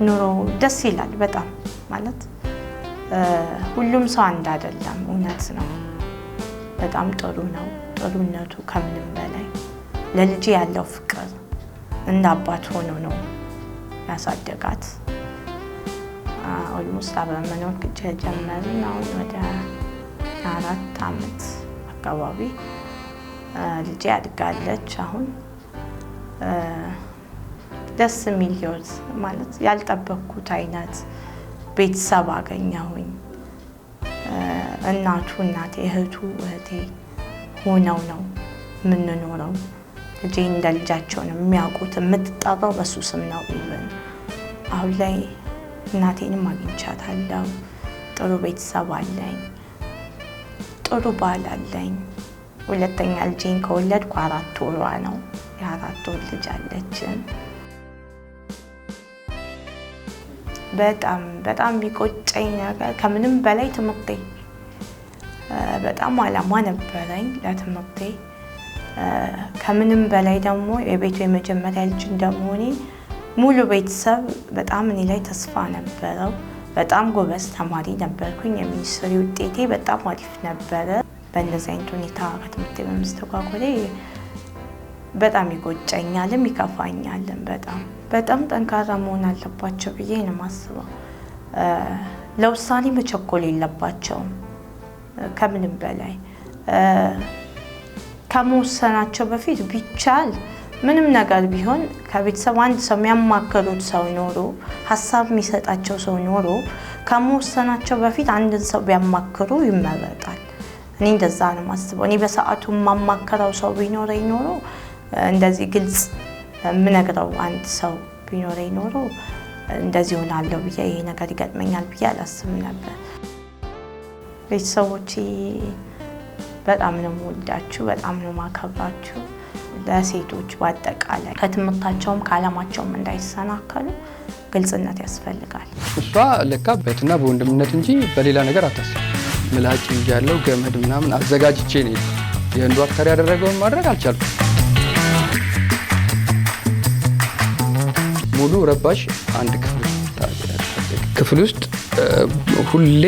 ኑሮ ደስ ይላል በጣም ማለት ሁሉም ሰው አንድ አይደለም እውነት ነው በጣም ጥሩ ነው ጥሩነቱ ከምንም በላይ ለልጄ ያለው ፍቅር እንደ አባት ሆኖ ነው ያሳደጋት almost አብረን መኖር ጀመርን አሁን ወደ 4 አመት አካባቢ ልጄ አድጋለች አሁን ደስ የሚል ህይወት ማለት ያልጠበቅኩት አይነት ቤተሰብ አገኘሁኝ እናቴ እህቴ ሆነው ነው የምንኖረው ልጄ እንደ ልጃቸው ነው የሚያውቁት የምትጠራው በሱ ስም ነው ኢቭን አሁን ላይ እናቴንም አግኝቻታለሁ ጥሩ ቤተሰብ አለኝ ጥሩ ባል አለኝ ሁለተኛ ልጄን ከወለድኩ 4 ወሯ ነው የ4 ወር ልጅ አለችን በጣም ቢቆጨኝ ነገር ከምንም በላይ ትምህርቴ በጣም አላማ ነበረኝ ለትምህርቴ ከምንም በላይ ደግሞ የቤቱ የመጀመሪያ ልጅ እንደመሆኔ ሙሉ ቤተሰብ በጣም እኔ ላይ ተስፋ ነበረው። በጣም ጎበዝ ተማሪ ነበርኩኝ። የሚኒስትሪ ውጤቴ በጣም አሪፍ ነበረ። በእንደዚህ አይነት ሁኔታ ከትምህርት በመስተጓጎሌ በጣም ይቆጨኛልም ይከፋኛልም። በጣም ጠንካራ መሆን አለባቸው ብዬ ነው የማስበው። ለውሳኔ መቸኮል የለባቸውም። ከምንም በላይ ከመወሰናቸው በፊት ቢቻል ምንም ነገር ቢሆን ከቤተሰብ አንድ ሰው የሚያማክሩት ሰው ኖሮ ሀሳብ የሚሰጣቸው ሰው ኖሮ ከመወሰናቸው በፊት አንድን ሰው ቢያማክሩ ይመረጣል። እኔ እንደዛ ነው የማስበው። እኔ በሰዓቱ የማማከረው ሰው ቢኖረኝ ኖሮ እንደዚህ ግልጽ የምነግረው አንድ ሰው ቢኖረኝ ኖሮ እንደዚህ ሆናለሁ ብዬ ይሄ ነገር ይገጥመኛል ብዬ አላስብም ነበር። ቤተሰቦቼ በጣም ነው የምወዳችሁ፣ በጣም ነው የማከብራችሁ። ለሴቶች በአጠቃላይ ከትምህርታቸውም ከዓላማቸውም እንዳይሰናከሉ ግልጽነት ያስፈልጋል። እሷ ለካ በእህትና በወንድምነት እንጂ በሌላ ነገር አታስብ። ምላጭ ያለው ገመድ ምናምን አዘጋጅቼ ነው የህንዱ አክተር ያደረገውን ማድረግ አልቻልኩም። ሙሉ ረባሽ አንድ ክፍል ውስጥ ሁሌ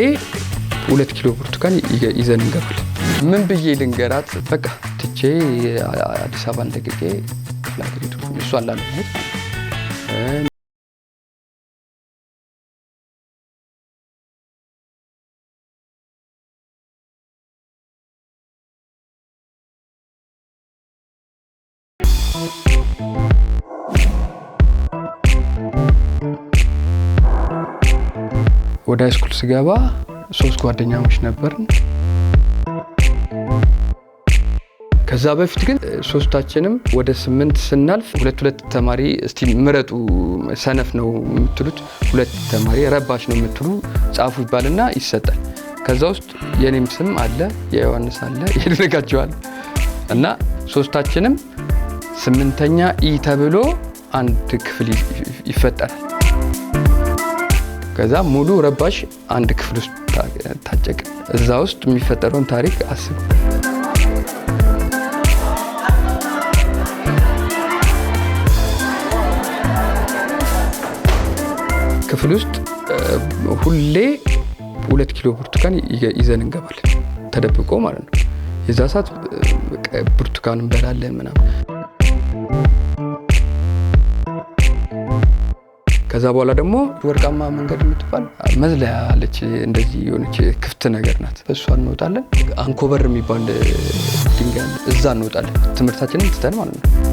2 ኪሎ ብርቱካን ይዘን እንገባለን። ምን ብዬ ልንገራት? በቃ ትቼ አዲስ አበባ እንደገቄ ክፍለ ሀገሪቱ እሷን ላለመሄድ ወደ ሃይስኩል ስገባ 3 ጓደኛሞች ነበርን። ከዛ በፊት ግን ሶስታችንም ወደ 8 ስናልፍ 2 ተማሪ እስቲ ምረጡ፣ ሰነፍ ነው የምትሉት 2 ተማሪ ረባሽ ነው የምትሉ ጻፉ ይባልና ይሰጣል። ከዛ ውስጥ የኔም ስም አለ፣ የዮሐንስ አለ፣ ይደረጋቸዋል እና ሶስታችንም 8ኛ ኢ ተብሎ አንድ ክፍል ይፈጠራል። ከዛ ሙሉ ረባሽ አንድ ክፍል ውስጥ ታጨቅ። እዛ ውስጥ የሚፈጠረውን ታሪክ አስብ። ክፍል ውስጥ ሁሌ 2 ኪሎ ብርቱካን ይዘን እንገባለን፣ ተደብቆ ማለት ነው። የዛ ሰዓት ብርቱካን እንበላለን ምናምን። ከዛ በኋላ ደግሞ ወርቃማ መንገድ የምትባል መዝለያ አለች፣ እንደዚህ የሆነች ክፍት ነገር ናት። እሷ እንወጣለን። አንኮበር የሚባል ድንጋይ እዛ እንወጣለን፣ ትምህርታችንን ትተን ማለት ነው።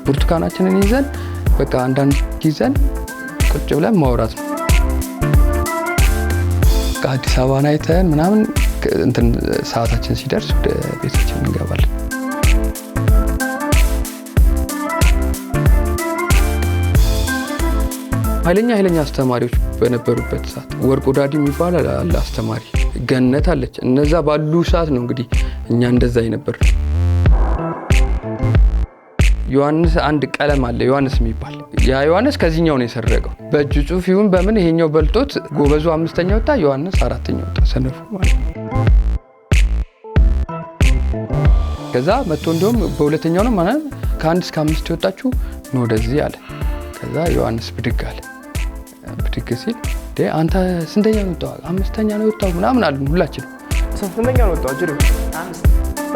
ብርቱካናችንን ይዘን በቃ አንዳንድ ይዘን ቁጭ ብለን ማውራት ነው። አዲስ አበባን አይተን ምናምን እንትን ሰዓታችን ሲደርስ ወደ ቤታችን እንገባለን። ኃይለኛ አስተማሪዎች በነበሩበት ሰዓት ወርቁ ዳዲ የሚባል አለ አስተማሪ፣ ገነት አለች። እነዛ ባሉ ሰዓት ነው እንግዲህ እኛ እንደዛ ነበር። ዮሐንስ አንድ ቀለም አለ ዮሐንስ የሚባል፣ ያ ዮሐንስ ከዚህኛው ነው የሰረቀው። በእጅ ጽሑፍ ይሁን በምን ይሄኛው በልጦት ጎበዙ 5ኛ ወጣ፣ ዮሐንስ 4ኛ ወጣ፣ ሰነፉ ማለት ነው። ከዛ መጥቶ እንደውም በሁለተኛው ነው ማለት ከ1 እስከ 5 የወጣችሁ ነው ወደዚህ አለ። ከዛ ዮሐንስ ብድግ አለ። ብድግ ሲል አንተ ስንተኛ ነው የወጣው? 5ኛ ነው የወጣው ምናምን አሉ። ሁላችንም 8ኛ ነው የወጣው። ጅሪ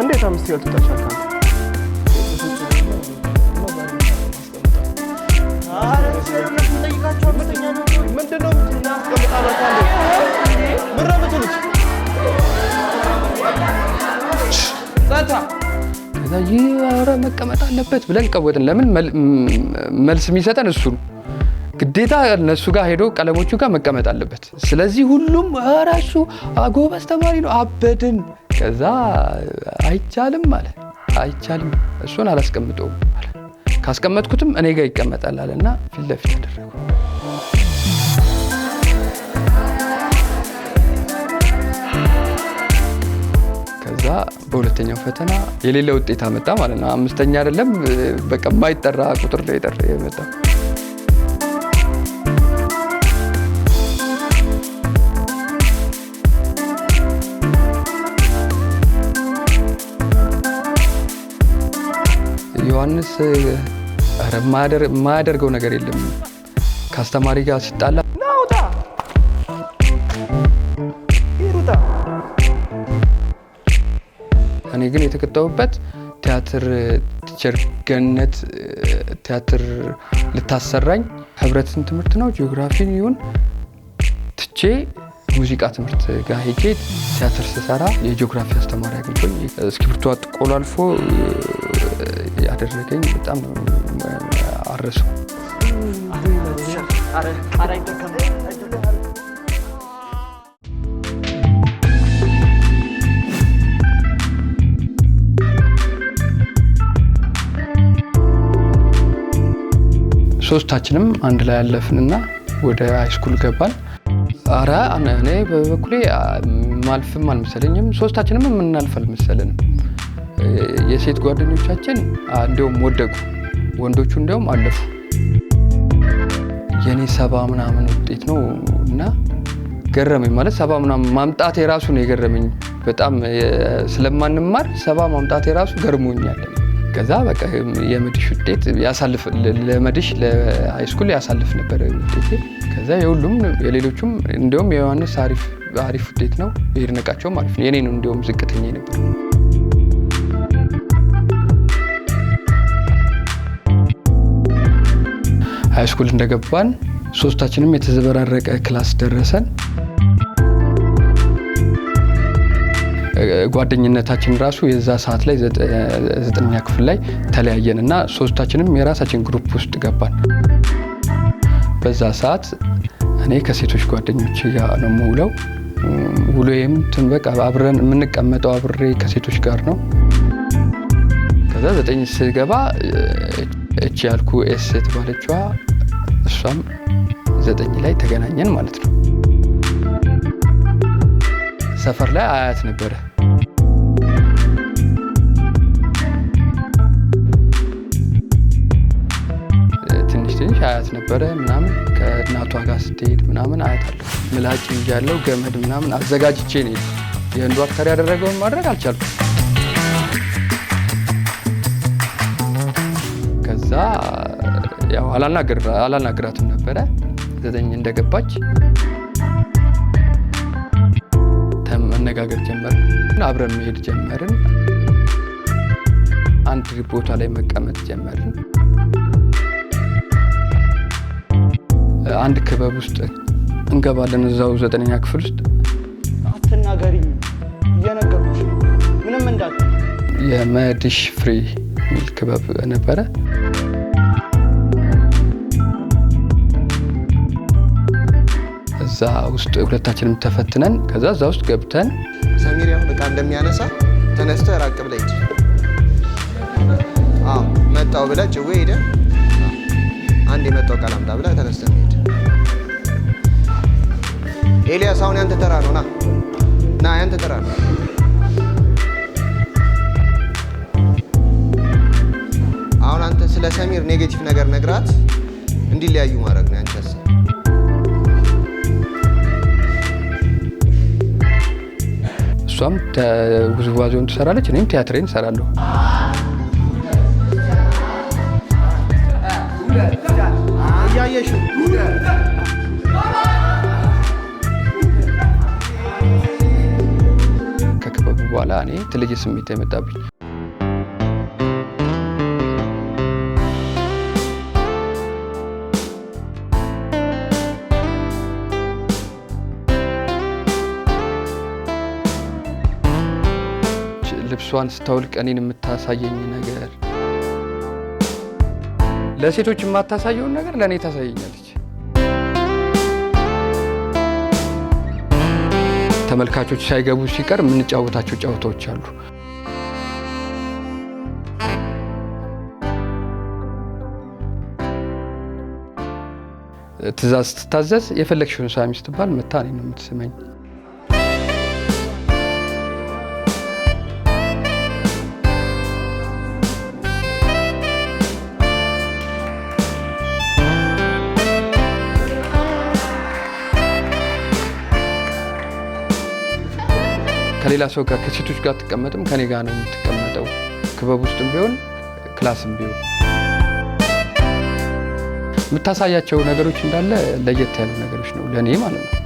እንዴት 5 ያልተጣቻ ካንተ ምንድነው ከዛ ኧረ መቀመጥ አለበት ብለን ቀወጥን። ለምን መልስ የሚሰጠን እሱ ነው። ግዴታ እነሱ ጋር ሄዶ ቀለሞቹ ጋር መቀመጥ አለበት። ስለዚህ ሁሉም እራሱ ጎበዝ ተማሪ ነው፣ አበድን። ከዛ አይቻልም ማለት አይቻልም፣ እሱን አላስቀምጠውም ማለት ካስቀመጥኩትም እኔ ጋር ይቀመጣል አለና ፊት ለፊት አደረገው። ከዛ በሁለተኛው ፈተና የሌለ ውጤት አመጣ ማለት ነው። 5ኛ አይደለም በቃ የማይጠራ ቁጥር ላይ የመጣ። ዮሐንስ የማያደርገው ነገር የለም። ከአስተማሪ ጋር ሲጣላ ናውጣ ይሩጣ። እኔ ግን የተቀጣሁበት ቲያትር ቲቸር ገነት ቲያትር ልታሰራኝ ህብረትን ትምህርት ነው ጂኦግራፊን ይሁን ትቼ ሙዚቃ ትምህርት ጋር ሄጄ ቲያትር ስሰራ የጂኦግራፊ አስተማሪ አግኝቶኝ እስክሪብቶ አጥቆላልፎ ያደረገኝ በጣም አረሰው። ሶስታችንም አንድ ላይ ያለፍንና ወደ ሃይስኩል ገባን። አረ እኔ በበኩሌ ማልፍም አልመሰለኝም። ሶስታችንም የምናልፍ አልመሰለንም። የሴት ጓደኞቻችን እንደውም ወደቁ፣ ወንዶቹ እንደውም አለፉ። የኔ 70 ምናምን ውጤት ነው እና ገረመኝ። ማለት 70 ምናምን ማምጣት የራሱ ነው የገረመኝ። በጣም ስለማንማር 70 ማምጣት የራሱ ገርሞኛል። ከዛ በቃ የመድሽ ውጤት ያሳልፍ ለመድሽ ለሃይስኩል ያሳልፍ ነበር ውጤቴ። ከዛ የሁሉም የሌሎቹም እንደውም የዮሐንስ አሪፍ ውጤት ነው፣ ይድነቃቸውም አሪፍ ነው። የኔ ነው እንደውም ዝቅተኛ ነበር። ሃይስኩል እንደገባን ሶስታችንም የተዘበራረቀ ክላስ ደረሰን። ጓደኝነታችን ራሱ የዛ ሰዓት ላይ 9ኛ ክፍል ላይ ተለያየንና ሶስታችንም የራሳችን ግሩፕ ውስጥ ገባን። በዛ ሰዓት እኔ ከሴቶች ጓደኞቼ ጋር ነው የምውለው። ውሎዬም በቃ አብረን የምንቀመጠው አብሬ ከሴቶች ጋር ነው። ከዛ 9 ስገባ እቺ ያልኩ ኤስ የተባለችዋ እሷም 9 ላይ ተገናኘን ማለት ነው። ሰፈር ላይ አያት ነበረ። ትንሽ አያት ነበረ ምናምን። ከእናቷ ጋር ስትሄድ ምናምን አያት አለ። ምላጭ ይዣለሁ ገመድ ምናምን አዘጋጅቼ ነው። የህንዱ አክተር ያደረገውን ማድረግ አልቻልኩም። ከዛ ያው አላናግራትም ነበረ። 9 እንደገባች መነጋገር ጀመርን። አብረን መሄድ ጀመርን። አንድ ቦታ ላይ መቀመጥ ጀመርን። አንድ ክበብ ውስጥ እንገባለን። እዛው 9ኛ ክፍል ውስጥ አትናገሪኝ እየነገርኩሽ ነው፣ ምንም እንዳት የመድሽ ፍሪ የሚል ክበብ ነበረ። እዛ ውስጥ ሁለታችንም ተፈትነን ከዛ እዛ ውስጥ ገብተን ሰሚሪያ በቃ እንደሚያነሳ ተነስተህ ራቅ ብለህ ሂድ። መጣው ብለህ ጭዌ ሄደህ አንድ የመጣው ቃል አምጣ ብለህ ተነስተህ ሂድ። ኤልያስ አሁን ያንተ ተራ ነው። ና ያንተ ተራ ነው። አሁን አንተ ስለ ሰሚር ኔጌቲቭ ነገር ነግራት እንዲለያዩ ማድረግ ነው ያንተ ሀሳብ። እሷም ውዝዋዜውን ትሰራለች፣ እኔም ቲያትሬን እሰራለሁ። እያየሽው ከክበቡ በኋላ እኔ የተለየ ስሜት የመጣብኝ ልብሷን ስታውልቅ እኔን የምታሳየኝ ነገር ለሴቶች የማታሳየውን ነገር ለእኔ ታሳየኛለች። ተመልካቾች ሳይገቡ ሲቀር የምንጫወታቸው ጨዋታዎች አሉ። ትእዛዝ ስትታዘዝ የፈለግሽውን ሳሚ ስትባል መታ እኔን ነው የምትስመኝ። ከሌላ ሰው ጋር ከሴቶች ጋር አትቀመጥም፣ ከኔ ጋር ነው የምትቀመጠው። ክበብ ውስጥም ቢሆን ክላስም ቢሆን የምታሳያቸው ነገሮች እንዳለ ለየት ያሉ ነገሮች ነው ለእኔ ማለት ነው።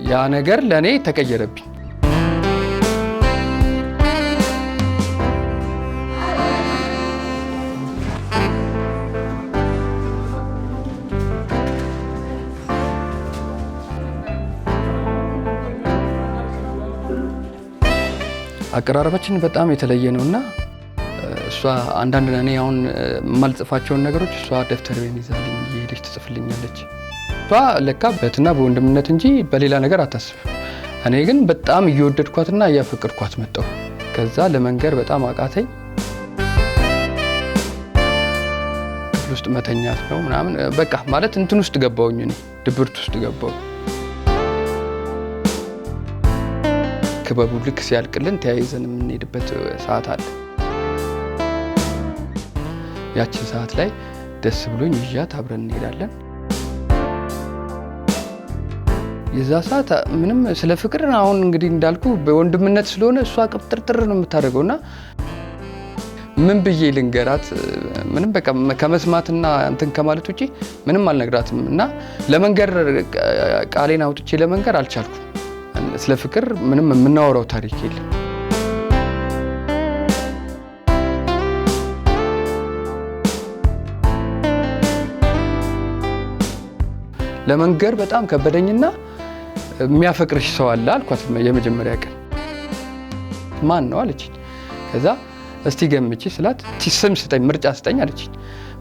ያ ነገር ለእኔ ተቀየረብኝ። አቀራረባችን በጣም የተለየ ነውና እሷ አንዳንድ እኔ አሁን የማልጽፋቸውን ነገሮች እሷ ደብተሬን ይዛልኝ እየሄደች ትጽፍልኛለች። እሷ ለካ በእህትና በወንድምነት እንጂ በሌላ ነገር አታስብም። እኔ ግን በጣም እየወደድኳትና እያፈቅርኳት መጣሁ። ከዛ ለመንገር በጣም አቃተኝ። ክፍል ውስጥ መተኛት ነው ምናምን በቃ ማለት እንትን ውስጥ ገባሁኝ፣ እኔ ድብርት ውስጥ ገባሁ። ክበቡ ልክ ሲያልቅልን ተያይዘን የምንሄድበት ሰዓት አለ። ያችን ሰዓት ላይ ደስ ብሎኝ ይዣት አብረን እንሄዳለን። የዛ ሰዓት ምንም ስለ ፍቅር አሁን እንግዲህ እንዳልኩ በወንድምነት ስለሆነ እሷ ቅብጥርጥር ነው የምታደርገውና ምን ብዬ ልንገራት? ምንም በቃ ከመስማትና እንትን ከማለት ውጪ ምንም አልነግራትም እና ለመንገር ቃሌን አውጥቼ ለመንገር አልቻልኩም። ስለ ፍቅር ምንም የምናወራው ታሪክ የለም። ለመንገር በጣም ከበደኝና የሚያፈቅርሽ ሰው አለ አልኳት። የመጀመሪያ ቀን ማን ነው አለችኝ። ከዛ እስቲ ገምቺ ስላት ስም ስጠኝ፣ ምርጫ ስጠኝ አለችኝ።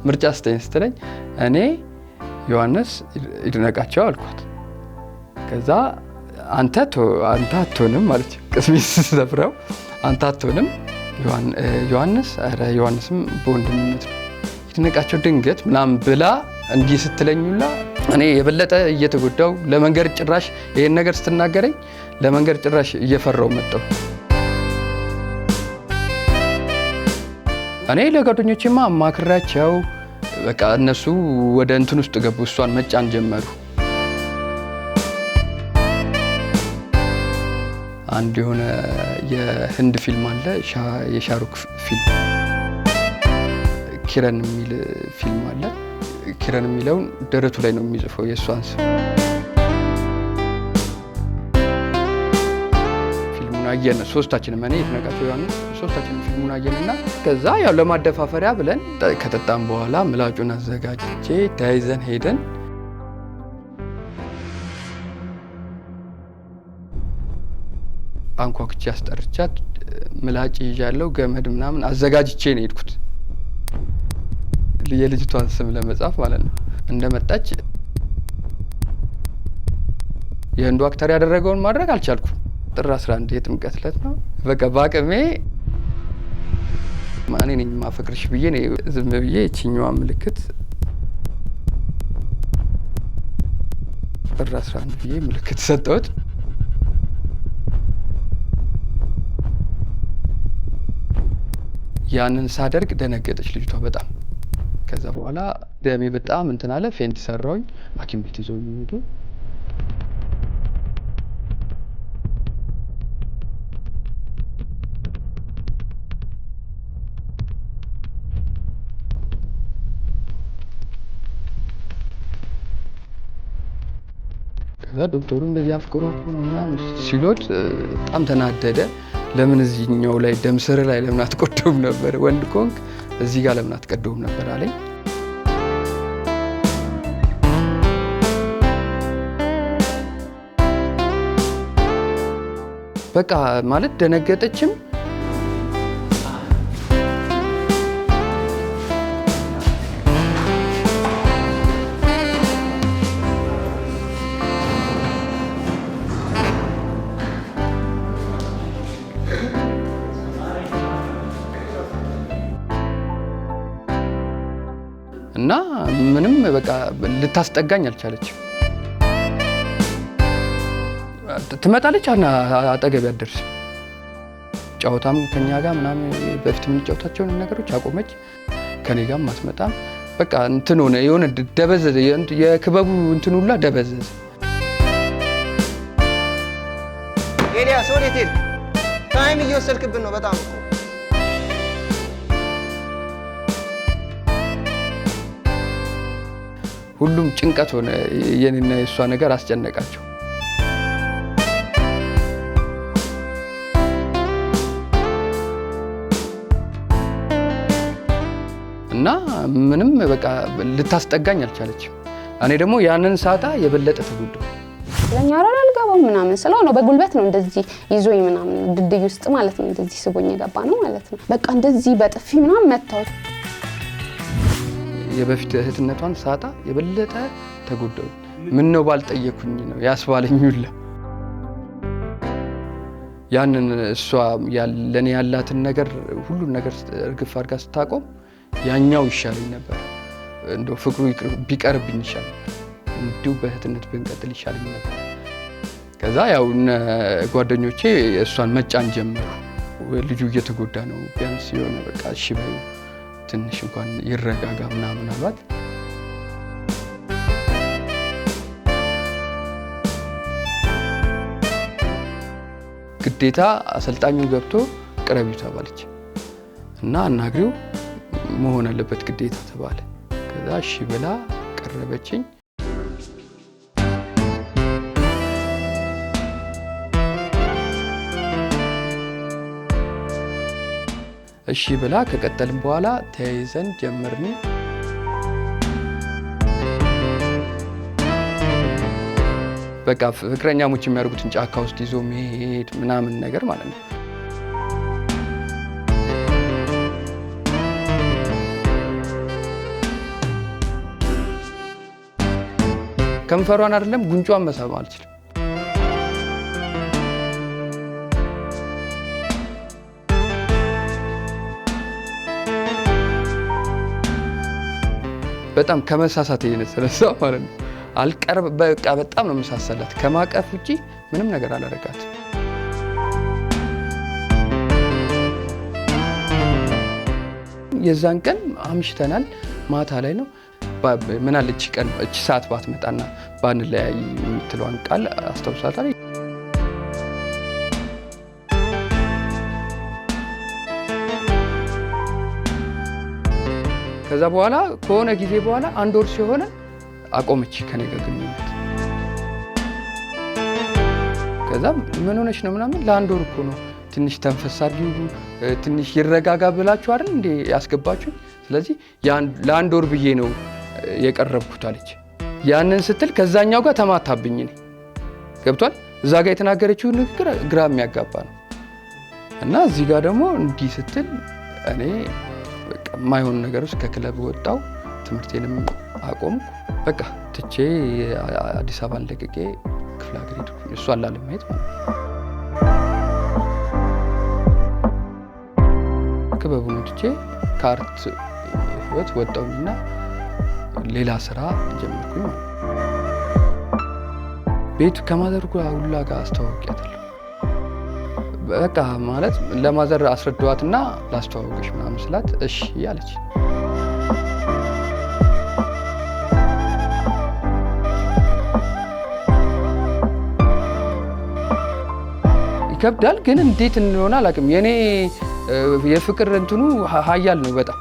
ምርጫ ስጠኝ ስትለኝ እኔ ዮሐንስ ይድነቃቸው አልኳት። ከዛ አንተ አትሆንም አለች። ቅስሜ ስሰፍረው አንተ አትሆንም ዮሐንስ፣ ኧረ ዮሐንስም በወንድምነት ነው ይድነቃቸው ድንገት ምናምን ብላ እንዲህ ስትለኙላ እኔ የበለጠ እየተጎዳው ለመንገር ጭራሽ ይሄን ነገር ስትናገረኝ ለመንገር ጭራሽ እየፈራው መጣሁ። እኔ ለጓደኞቼማ አማክራቸው በቃ እነሱ ወደ እንትን ውስጥ ገቡ፣ እሷን መጫን ጀመሩ። አንድ የሆነ የህንድ ፊልም አለ የሻሩክ ፊልም ኪረን የሚል ፊልም አለ። ኪረን የሚለውን ደረቱ ላይ ነው የሚጽፈው የእሷን ስም። ፊልሙን አየን ሶስታችንም፣ እኔ ይድነቃቸው ዮሐንስ ሶስታችንም ፊልሙን አየንና ከዛ ያው ለማደፋፈሪያ ብለን ከጠጣም በኋላ ምላጩን አዘጋጅቼ ተያይዘን ሄደን አንኳኩቼ አስጠርቻት ምላጭ ይዣለሁ ገመድ ምናምን አዘጋጅቼ ነው የሄድኩት የልጅቷን ስም ለመጻፍ ማለት ነው። እንደመጣች የህንዱ አክተር ያደረገውን ማድረግ አልቻልኩም። ጥር 11 የጥምቀት ዕለት ነው። በቃ በአቅሜ እኔ ነኝ ማፈቅርሽ ብዬ ነው ዝም ብዬ እቺኛዋ ምልክት ጥር 11 ብዬ ምልክት ሰጠሁት። ያንን ሳደርግ ደነገጠች ልጅቷ በጣም። ከዛ በኋላ ደሜ በጣም እንትን አለ፣ ፌንት ሰራውኝ። ሐኪም ቤት ይዘውኝ ሄዱ። ከዛ ዶክተሩ እንደዚህ አፍቅሮ ምናምን ሲሎት በጣም ተናደደ። ለምን እዚህኛው ላይ ደም ስር ላይ ለምን አትቆደውም ነበር? ወንድ ኮንክ እዚህ ጋር ለምን አትቀደውም ነበር አለኝ። በቃ ማለት ደነገጠችም። እና ምንም በቃ ልታስጠጋኝ አልቻለችም። ትመጣለች አጠገቤ አትደርስም። ጨዋታም ከኛ ጋር ምናምን በፊት የምንጫወታቸውን ነገሮች አቆመች። ከኔ ጋር ማስመጣም በቃ እንትን ሆነ የሆነ ደበዘዘ። የክበቡ እንትን ሁላ ደበዘዘ። ኤልያስ ወዴት ሄድክ? ታይም እየወሰድክብን ነው በጣም። ሁሉም ጭንቀት ሆነ። የኔና የእሷ ነገር አስጨነቃቸው። እና ምንም በቃ ልታስጠጋኝ አልቻለችም። እኔ ደግሞ ያንን ሳጣ የበለጠ ተጎዳሁ። ለኛ አራራ አልገባም ምናምን ስለው ነው በጉልበት ነው እንደዚህ ይዞኝ ምናምን ድልድይ ውስጥ ማለት ነው እንደዚህ ስቦኝ የገባ ነው ማለት ነው። በቃ እንደዚህ በጥፊ ምናምን መታው። የበፊት እህትነቷን ሳጣ የበለጠ ተጎዳሁ። ምን ነው ባልጠየኩኝ ነው ያስባለኝ ሁላ። ያንን እሷ ለኔ ያላትን ነገር ሁሉን ነገር እርግፍ አድርጋ ስታቆም ያኛው ይሻለኝ ነበር። እንደው ፍቅሩ ቢቀርብኝ ይሻል ነበር። እንዲሁ በእህትነት ብንቀጥል ይሻለኝ ነበር። ከዛ ያው ጓደኞቼ እሷን መጫን ጀመሩ። ልጁ እየተጎዳ ነው፣ ቢያንስ የሆነ በቃ እሺ በይው ትንሽ እንኳን ይረጋጋ ምናምን አሏት። ግዴታ አሰልጣኙ ገብቶ ቅረቢው ተባለች እና አናግሪው መሆን አለበት ግዴታ ተባለ። ከዛ እሺ ብላ ቀረበችኝ። እሺ ብላ ከቀጠልን በኋላ ተያይዘን ጀመርን። በቃ ፍቅረኛሞች የሚያደርጉትን ጫካ ውስጥ ይዞ መሄድ ምናምን ነገር ማለት ነው። ከንፈሯን አይደለም ጉንጯን መሳብ አልችልም። በጣም ከመሳሳት የተነሳ ማለት ነው። አልቀርብ በቃ በጣም ነው መሳሳላት። ከማቀፍ ውጪ ምንም ነገር አላደረጋትም። የዛን ቀን አምሽተናል። ማታ ላይ ነው ምን አለች ቀን እቺ ሰዓት ባትመጣና ባንለያይ የምትለዋን ቃል አስታውሳታለሁ። ከዛ በኋላ ከሆነ ጊዜ በኋላ አንድ ወር ሲሆነ አቆመች ከኔ ጋር ግንኙነት። ከዛ ምን ሆነች ነው ምናምን ለአንድ ወር እኮ ነው ትንሽ ተንፈስ አድርጊው ትንሽ ይረጋጋ ብላችሁ አይደል እንዴ ያስገባችሁ፣ ስለዚህ ለአንድ ወር ብዬ ነው የቀረብኩት አለች። ያንን ስትል ከዛኛው ጋር ተማታብኝ። እኔ ገብቷል። እዛ ጋር የተናገረችው ንግግር ግራ የሚያጋባ ነው እና እዚህ ጋር ደግሞ እንዲህ ስትል እኔ በቃ የማይሆን ነገር ውስጥ ከክለብ ወጣው፣ ትምህርቴንም አቆምኩ። በቃ ትቼ አዲስ አበባን ለቅቄ ክፍለ ሀገር ሄድኩ። እሷን ላለማየት ማለት ነው። ክበቡን ትቼ ከአርት ህይወት ወጣሁና ሌላ ስራ ጀመርኩኝ ማለት ነው። ቤቱ ከማዘር ሁላ ጋር አስተዋውቂያታለሁ። በቃ ማለት ለማዘር አስረዳዋትና ላስተዋውቅሽ ምናምን ስላት እሺ አለች። ይከብዳል ግን እንዴት እንደሆነ አላውቅም። የኔ የፍቅር እንትኑ ሀያል ነው በጣም።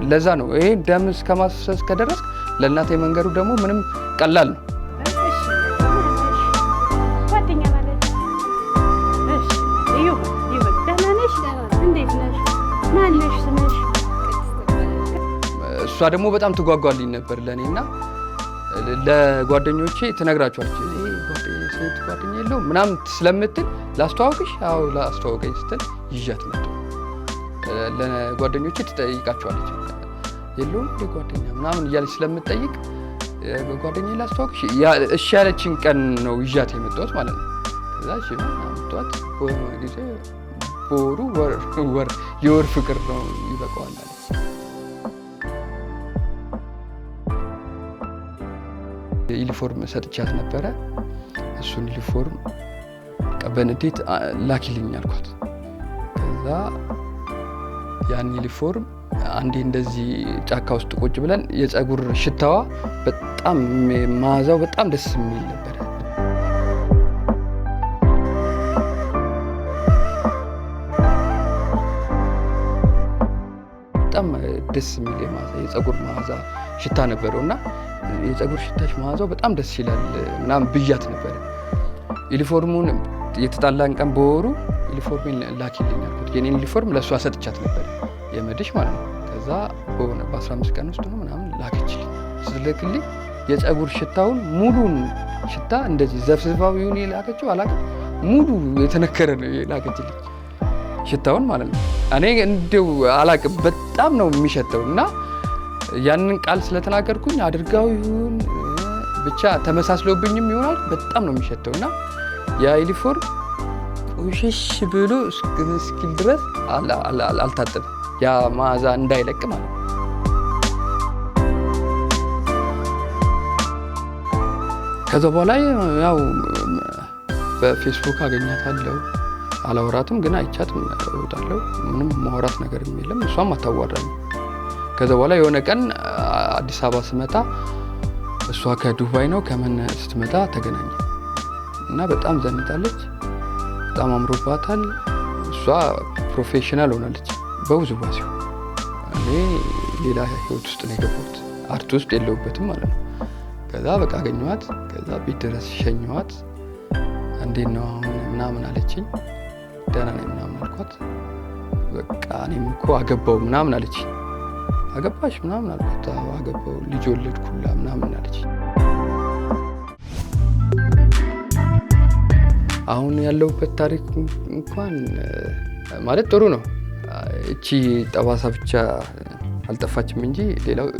ለዛ ነው ይሄ ደም እስከ ማፍሰስ ከደረስ ለእናቴ መንገዱ ደግሞ ምንም ቀላል ነው። እሷ ደግሞ በጣም ትጓጓልኝ ነበር ለእኔና ለጓደኞቼ ትነግራቸዋለች። ሴት ጓደኛ የለውም ምናምን ስለምትል ላስተዋውቅሽ፣ አዎ ላስተዋውቀኝ ስትል ይዣት ነበር። ለጓደኞቼ ትጠይቃቸዋለች። የለውም እንደ ጓደኛ ምናምን እያለች ስለምትጠይቅ ጓደኛ ላስተዋውቅሽ እሺ ያለችን ቀን ነው ይዣት የመጣሁት ማለት ነው። ከዛ እሺ አምጥቷት በሆነ ጊዜ በወሩ የወር ፍቅር ነው ይበቃዋል አለች። ዩኒፎርም ሰጥቻት ነበረ። እሱን ዩኒፎርም በንዴት ላኪልኝ አልኳት። ከዛ ከዛ ያን ዩኒፎርም አንዴ እንደዚህ ጫካ ውስጥ ቁጭ ብለን የፀጉር ሽታዋ በጣም መዓዛው በጣም ደስ የሚል ነበር። በጣም ደስ የሚል የፀጉር መዓዛ ሽታ ነበረውና የፀጉር ሽታሽ መዓዛው በጣም ደስ ይላል ምናምን ብያት ነበር። ዩኒፎርሙን የተጣላን ቀን በወሩ ዩኒፎርሜን ላኪልኝ አልኩት። የኔን ዩኒፎርም ለእሷ ሰጥቻት ነበር የመድሽ ማለት ነው። ከዛ በሆነ በ15 ቀን ውስጥ ነው ምናምን ላከችልኝ። ስትልክልኝ የፀጉር ሽታውን ሙሉን ሽታ እንደዚህ ዘፍዝፋው ይሁን የላከችው አላውቅም፣ ሙሉ የተነከረ ነው የላከችልኝ ሽታውን ማለት ነው። እኔ እንደው አላውቅም በጣም ነው የሚሸተው እና ያንን ቃል ስለተናገርኩኝ አድርጋው ይሁን ብቻ ተመሳስሎብኝም ይሆናል በጣም ነው የሚሸተው እና ያ ዩኒፎርም ቆሽሽ ብሎ እስኪል ድረስ አልታጠበም። ያ መዓዛ እንዳይለቅ ማለት ነው። ከዛ በኋላ ያው በፌስቡክ አገኛታለሁ። አላወራትም ግን አይቻትም እወጣለሁ። ምንም ማውራት ነገር የለም፣ እሷም አታዋራኝ። ከዛ በኋላ የሆነ ቀን አዲስ አበባ ስመጣ እሷ ከዱባይ ነው ከምን ስትመጣ ተገናኘ እና በጣም ዘንጣለች፣ በጣም አምሮባታል። እሷ ፕሮፌሽናል ሆናለች በውዝዋዜው። እኔ ሌላ ህይወት ውስጥ ነው የገባሁት፣ አርት ውስጥ የለሁበትም ማለት ነው። ከዛ በቃ አገኘኋት፣ ከዛ ቤት ድረስ ሸኘኋት። እንዴት ነው አሁን ምናምን አለችኝ። ደህና ነኝ ምናምን አልኳት። በቃ እኔም እኮ አገባው ምናምን አለችኝ። አገባሽ ምናምን አልኳት። አገባው ልጅ ወለድኩላ ምናምን አለችኝ። አሁን ያለሁበት ታሪክ እንኳን ማለት ጥሩ ነው። እቺ ጠባሳ ብቻ አልጠፋችም እንጂ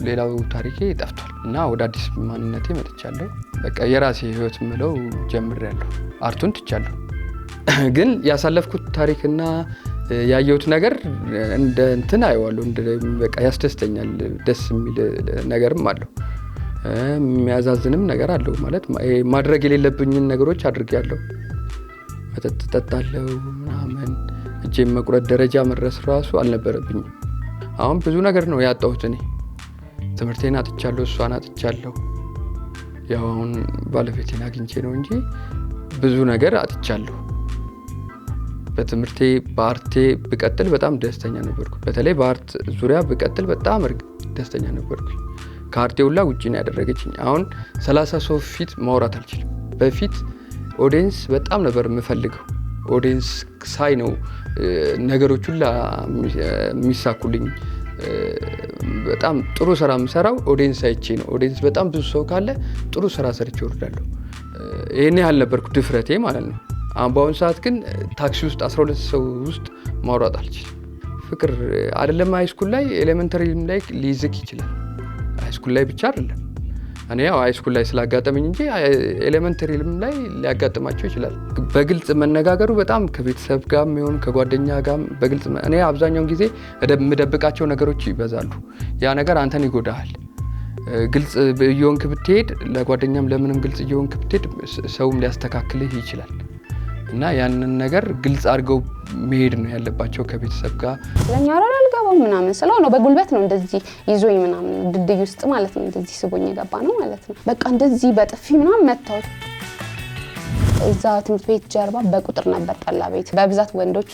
ሌላው ታሪኬ ጠፍቷል እና ወደ አዲስ ማንነቴ መጥቻለሁ። በቃ የራሴ ህይወት ምለው ጀምሬያለሁ። አርቱን ትቻለሁ። ግን ያሳለፍኩት ታሪክና ያየሁት ነገር እንደ እንትን አየዋለሁ። በቃ ያስደስተኛል። ደስ የሚል ነገርም አለው፣ የሚያዛዝንም ነገር አለው። ማለት ማድረግ የሌለብኝን ነገሮች አድርጌያለሁ። መጠጥ እጠጣለሁ ምናምን፣ እጄን መቁረጥ ደረጃ መድረስ ራሱ አልነበረብኝም። አሁን ብዙ ነገር ነው ያጣሁት። እኔ ትምህርቴን አጥቻለሁ፣ እሷን አጥቻለሁ። ያው አሁን ባለቤቴን አግኝቼ ነው እንጂ ብዙ ነገር አጥቻለሁ። በትምህርቴ በአርቴ ብቀጥል በጣም ደስተኛ ነበርኩ። በተለይ በአርት ዙሪያ ብቀጥል በጣም ደስተኛ ነበርኩ። ከአርቴ ሁላ ውጭ ነው ያደረገችኝ። አሁን 30 ሰው ፊት ማውራት አልችልም። በፊት ኦዲየንስ በጣም ነበር የምፈልገው። ኦዲየንስ ሳይ ነው ነገሮች ሁላ የሚሳኩልኝ። በጣም ጥሩ ስራ የምሰራው ኦዲየንስ አይቼ ነው። ኦዲየንስ በጣም ብዙ ሰው ካለ ጥሩ ስራ ሰርቼ እወርዳለሁ። ይሄን ያህል ነበርኩ ድፍረቴ ማለት ነው። በአሁኑ ሰዓት ግን ታክሲ ውስጥ 12 ሰው ውስጥ ማውራት አልችልም። ፍቅር አይደለም ሃይስኩል ላይ ኤሌመንተሪም ላይ ሊይዝክ ይችላል። ሃይስኩል ላይ ብቻ አይደለም። እኔ ያው ሃይስኩል ላይ ስላጋጠመኝ እንጂ ኤሌመንተሪም ላይ ሊያጋጥማቸው ይችላል። በግልጽ መነጋገሩ በጣም ከቤተሰብ ጋር የሚሆን ከጓደኛ ጋር በግልጽ እኔ አብዛኛውን ጊዜ የምደብቃቸው ነገሮች ይበዛሉ። ያ ነገር አንተን ይጎዳሃል። ግልጽ እየሆንክ ብትሄድ ለጓደኛም ለምንም ግልጽ እየሆንክ ብትሄድ ሰውም ሊያስተካክልህ ይችላል። እና ያንን ነገር ግልጽ አድርገው መሄድ ነው ያለባቸው ከቤተሰብ ጋር። ለኛ አልገባም ምናምን ስለው ነው በጉልበት ነው እንደዚህ ይዞኝ ምናምን ድድይ ውስጥ ማለት ነው እንደዚህ ስቦኝ የገባ ነው ማለት ነው። በቃ እንደዚህ በጥፊ ምናምን መታው። እዛ ትምህርት ቤት ጀርባ በቁጥር ነበር ጠላ ቤት። በብዛት ወንዶቹ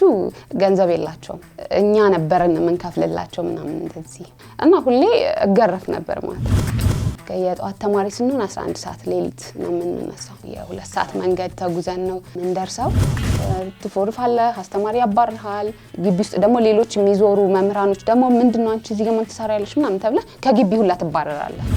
ገንዘብ የላቸውም፣ እኛ ነበርን የምንከፍልላቸው ምናምን እንደዚህ እና ሁሌ እገረፍ ነበር ማለት ነው። የጠዋት ተማሪ ስንሆን 11 ሰዓት ሌሊት ነው የምንነሳው። የ2 ሰዓት መንገድ ተጉዘን ነው የምንደርሰው። ትፎርፋለህ፣ አስተማሪ ያባርሃል። ግቢ ውስጥ ደግሞ ሌሎች የሚዞሩ መምህራኖች ደግሞ ምንድነው አንቺ እዚህ ጋር ትሰሪያለሽ ምናምን ተብለህ ከግቢ ሁላ ትባረራለህ።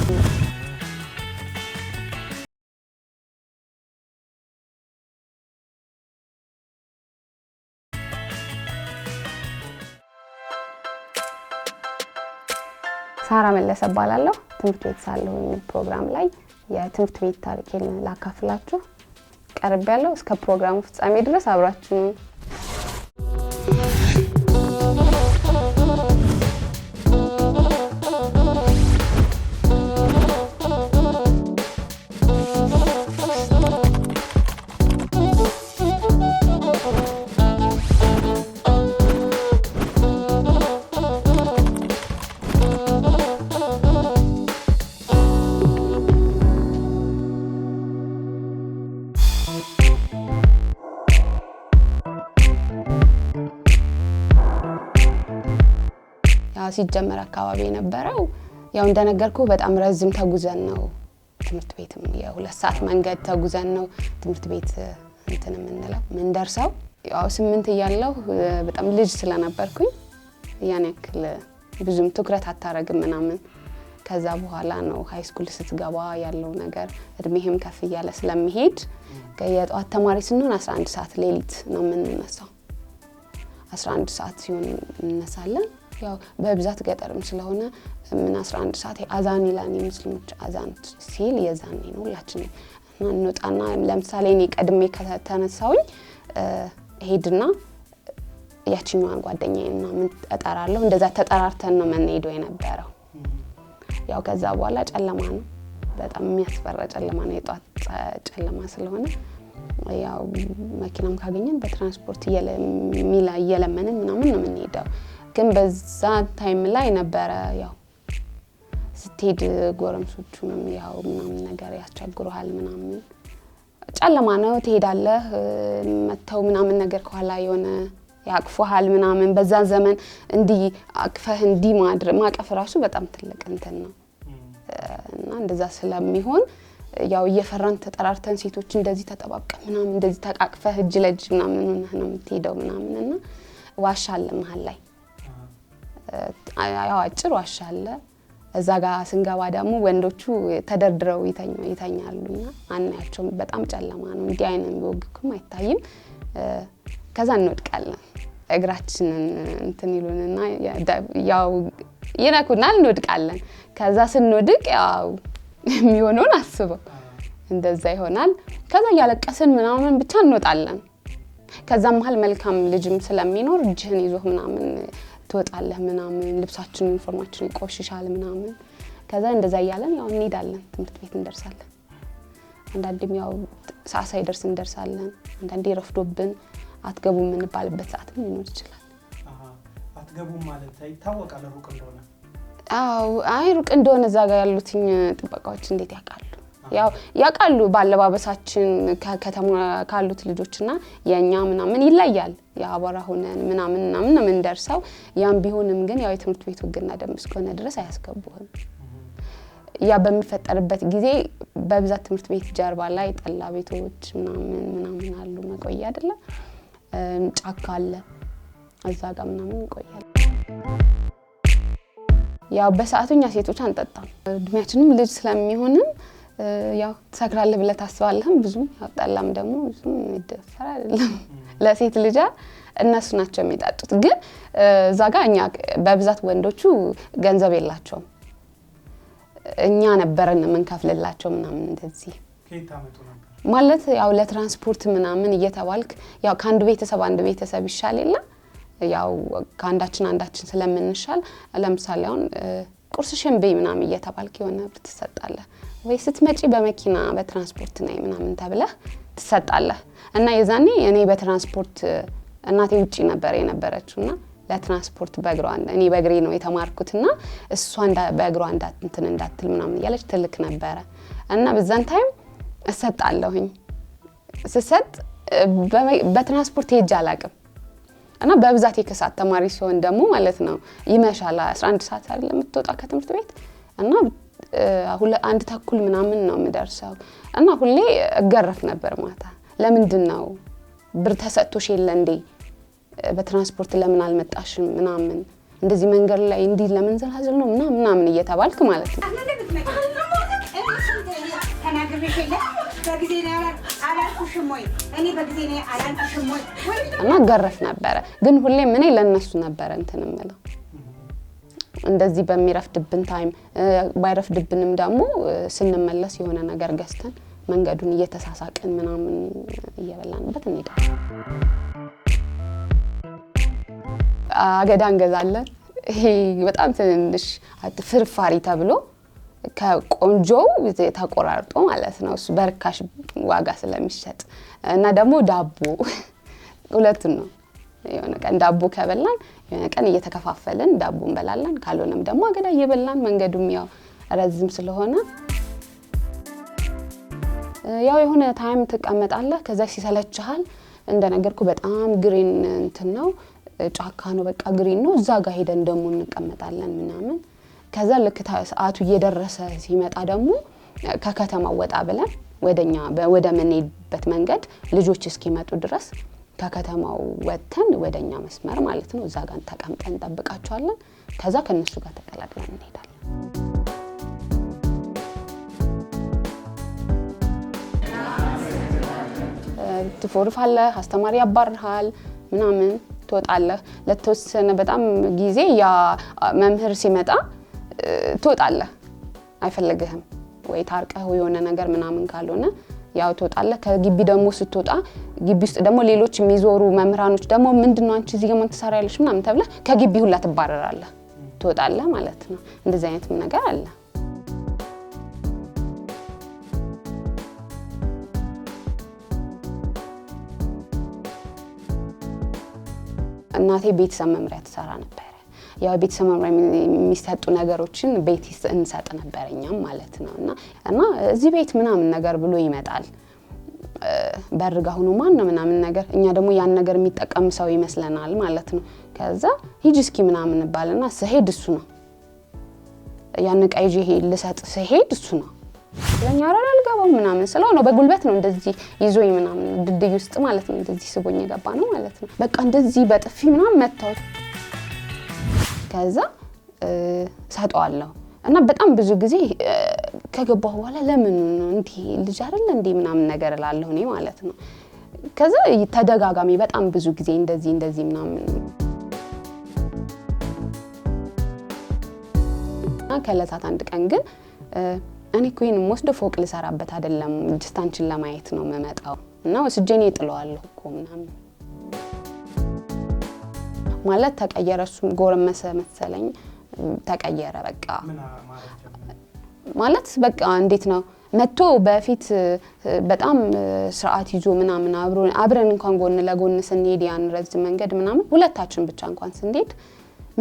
ሳራ መለሰ እባላለሁ። ትምህርት ቤት ሳለሁ ፕሮግራም ላይ የትምህርት ቤት ታሪኬን ላካፍላችሁ ቀርቤያለሁ። እስከ ፕሮግራሙ ፍጻሜ ድረስ አብራችሁ ሲጀመር አካባቢ የነበረው ያው እንደነገርኩ በጣም ረዝም ተጉዘን ነው ትምህርት ቤትም የ2 ሰዓት መንገድ ተጉዘን ነው ትምህርት ቤት እንትን የምንለው ምን ደርሰው ያው 8 እያለሁ በጣም ልጅ ስለነበርኩኝ ያን ያክል ብዙም ትኩረት አታረግም ምናምን ከዛ በኋላ ነው ሃይ ስኩል ስትገባ ያለው ነገር እድሜህም ከፍ እያለ ስለሚሄድ የጧት ተማሪ ስንሆን 11 ሰዓት ሌሊት ነው የምንነሳው 11 ሰዓት ሲሆን እንነሳለን ያው በብዛት ገጠርም ስለሆነ ምን 11 ሰዓት አዛን ይላል የሙስሊሞች አዛን ሲል የዛኔ ነው ሁላችንም እንወጣና ለምሳሌ እኔ ቀድሜ ከተነሳውኝ ሄድና ያቺኛዋን ጓደኛዬና ምን እጠራለሁ እንደዛ ተጠራርተን ነው የምንሄደው የነበረው ያው ከዛ በኋላ ጨለማ ነው በጣም የሚያስፈራ ጨለማ ነው የጧት ጨለማ ስለሆነ ያው መኪናም ካገኘን በትራንስፖርት እየለመንን ምናምን ነው የምንሄደው ግን በዛ ታይም ላይ ነበረ ያው ስትሄድ ጎረምሶቹንም ያው ምናምን ነገር ያስቸግሩሃል ምናምን ጨለማ ነው ትሄዳለህ መተው ምናምን ነገር ከኋላ የሆነ ያቅፉሃል ምናምን በዛ ዘመን እንዲ አቅፈህ እንዲ ማቀፍ ራሱ በጣም ትልቅ እንትን ነው እና እንደዛ ስለሚሆን ያው እየፈራን ተጠራርተን ሴቶች እንደዚህ ተጠባብቀን ምናምን እንደዚህ ተቃቅፈህ እጅ ለእጅ ምናምን ነው የምትሄደው ምናምንና ዋሻ አለ መሃል ላይ ያው አጭር ዋሻ አለ እዛ ጋር ስንገባ ደግሞ ወንዶቹ ተደርድረው ይተኛሉና አናያቸውም በጣም ጨለማ ነው እንዲህ አይነን ቢወግኩም አይታይም ከዛ እንወድቃለን እግራችንን እንትን ይሉንና ያው ይነኩናል እንወድቃለን ከዛ ስንወድቅ ያው የሚሆነውን አስበው እንደዛ ይሆናል ከዛ ያለቀስን ምናምን ብቻ እንወጣለን ከዛ መሃል መልካም ልጅም ስለሚኖር እጅህን ይዞ ምናምን ትወጣለህ ምናምን ልብሳችን ዩኒፎርማችን ይቆሽሻል ምናምን ከዛ እንደዛ ያያለን ያው እንሄዳለን ትምህርት ቤት እንደርሳለን አንዳንዴም ያው ሰዓት ሳይደርስ እንደርሳለን አንዳንዴ ረፍዶብን አትገቡም እንባልበት ሰዓትም ሊኖር ይችላል አትገቡም ማለት ይታወቃል ሩቅ እንደሆነ አው አይ ሩቅ እንደሆነ እዛ ጋር ያሉትኝ ጥበቃዎች እንዴት ያውቃሉ ያው ያውቃሉ ባለባበሳችን ከተማ ካሉት ልጆችና የኛ ምናምን ይለያል ያባራ ሆነን ምናምን ነው እንደርሰው ያም ቢሆንም ግን ያው የትምህርት ቤቱ ህግና ደንብ እስከሆነ ድረስ አያስገቡህም ያ በሚፈጠርበት ጊዜ በብዛት ትምህርት ቤት ጀርባ ላይ ጠላ ቤቶች ምናምን አሉ መቆያ አይደለ ጫካ አለ እዛ ጋር ምናምን እንቆያለን ያው በሰዓቱኛ ሴቶች አንጠጣም እድሜያችንም ልጅ ስለሚሆንም ያው ተሰክራለህ ብለህ ታስባለህም ብዙ ያው ጠላም ደግሞ ብዙ ይደፈራ አይደለም ለሴት ልጅ እነሱ ናቸው የሚጣጡት ግን እዛ ጋር እኛ በብዛት ወንዶቹ ገንዘብ የላቸውም እኛ ነበርን መንከፍልላቸው ምናምን እንደዚህ ከየት አመጡ ነበር ማለት ያው ለትራንስፖርት ምናምን እየተባልክ ያው ከአንድ ቤተሰብ ይሻል የለ ያው ከአንዳችን ስለምንሻል ለምሳሌ አሁን ቁርስሽን በይ ምናምን እየተባልክ የሆነ ብር ትሰጣለህ ወይ ስትመጪ በመኪና በትራንስፖርት ነይ ምናምን ተብለህ ትሰጣለህ እና የዛኔ እኔ በትራንስፖርት እናቴ ውጪ ነበር የነበረችውና ለትራንስፖርት እኔ በእግሬ ነው የተማርኩትና እሷ በእግሯ እንዳትል ምናምን ያለች ትልክ ነበር እና በዛን ታይም እሰጣለሁኝ ስሰጥ በትራንስፖርት ሄጄ አላቅም እና በብዛት የከሳት ተማሪ ሲሆን ደግሞ ማለት ነው ይመሻል 11 ሰዓት አይደለም የምትወጣ ከትምህርት ቤት እና አንድ ተኩል ምናምን ነው የምደርሰው እና ሁሌ እገረፍ ነበር ማታ ለምንድነው ብር ተሰጥቶሽ የለ እንዴ በትራንስፖርት ለምን አልመጣሽም ምናምን እንደዚህ መንገድ ላይ እንዲ ለምን ዘላዘል ነው ምናምን እየተባልክ ማለት ነው እና ገረፍ ነበር ግን ሁሌ ምን ለነሱ ነበር እንትንምለው እንደዚህ በሚረፍድብን ታይም ባይረፍድብንም ደግሞ ስንመለስ የሆነ ነገር ገዝተን መንገዱን እየተሳሳቀን ምናምን እየበላንበት እንሄዳለን አገዳ እንገዛለን ይሄ በጣም ትንሽ ፍርፋሪ ተብሎ ከቆንጆው ተቆራርጦ ማለት ነው እሱ በርካሽ ዋጋ ስለሚሸጥ እና ደግሞ ዳቦ ሁለቱን ነው የሆነ ቀን ዳቦ ከበላን የሆነ ቀን እየተከፋፈልን ዳቦ እንበላለን ካልሆነም ደግሞ አገዳ እየበላን መንገዱም ያው ረዝም ስለሆነ ያው የሆነ ታይም ተቀመጣለህ ከዛ ሲሰለችሃል እንደነገርኩ በጣም ግሪን እንትን ነው ጫካ ነው በቃ ግሪን ነው እዛ ጋር ሄደን ደሞ እንቀመጣለን ምናምን ከዛ ልክ ሰዓቱ እየደረሰ ሲመጣ ደሞ ከከተማው ወጣ ብለን ወደ ምንሄድበት መንገድ ልጆች እስኪመጡ ድረስ ከከተማው ወጥተን ወደኛ መስመር ማለት ነው እዛ ጋር ተቀምጠን እንጠብቃቸዋለን ከዛ ከነሱ ጋር ተቀላቅለን እንሄዳለን ትፎርፋለህ አስተማሪ ያባርሃል ምናምን ትወጣለህ ለተወሰነ በጣም ጊዜ ያ መምህር ሲመጣ ትወጣለህ አይፈልግህም ወይ ታርቀህ የሆነ ነገር ምናምን ካልሆነ ያው ትወጣለህ ከግቢ ደሞ ስትወጣ ግቢ ውስጥ ደሞ ሌሎች የሚዞሩ መምህራኖች ደሞ ምንድነው አንቺ እዚህ ጋር ትሰሪያለሽ ምናምን ተብለህ ከግቢ ሁላ ትባረራለህ ትወጣለህ ማለት ነው እንደዚህ አይነት ነገር አለ እናቴ ቤተሰብ መምሪያ ትሰራ ነበር ያው ቤተሰብ መምሪያ የሚሰጡ ነገሮችን ቤት እንሰጥ ነበርኛም ማለት ነውና እና እዚህ ቤት ምናምን ነገር ብሎ ይመጣል በርጋ ሆኖ ማን ነው ምናምን ነገር እኛ ደግሞ ያን ነገር የሚጠቀም ሰው ይመስለናል ማለት ነው ከዛ ሂጂ እስኪ ምናምን ባልና ስሄድ እሱ ነው ያን ቀይጂ ልሰጥ ስሄድ እሱ ነው ለኛ አልገባም ምናምን ስለው ነው በጉልበት ነው እንደዚህ ይዞኝ ምናምን ድድይ ውስጥ ማለት ነው እንደዚህ ስቦኝ ገባ ነው ማለት ነው በቃ እንደዚህ በጥፊ ምናምን መታው ከዛ ሳጠዋለሁ እና በጣም ብዙ ጊዜ ከገባው በኋላ ለምን እንዴ ልጅ አይደል እንዴ ምናምን ነገር እላለሁ እኔ ማለት ነው ከዛ ተደጋጋሚ በጣም ብዙ ጊዜ እንደዚህ ምናምን ከለታት አንድ ቀን ግን እኔ ኮይን ወስደ ፎቅ ልሰራበት አይደለም ዲስታንስን ለማየት ነው መመጣው እና ወስጄኔ ጥለዋለሁ እኮ ምናምን ማለት ተቀየረሱ ጎረመሰ መሰለኝ ተቀየረ በቃ ማለት በቃ እንዴት ነው መጥቶ በፊት በጣም ስርዓት ይዞ ምናምን አብረን እንኳን ጎን ለጎን ስንሄድ ያን ረጅም መንገድ ምናምን ሁለታችን ብቻ እንኳን ስንሄድ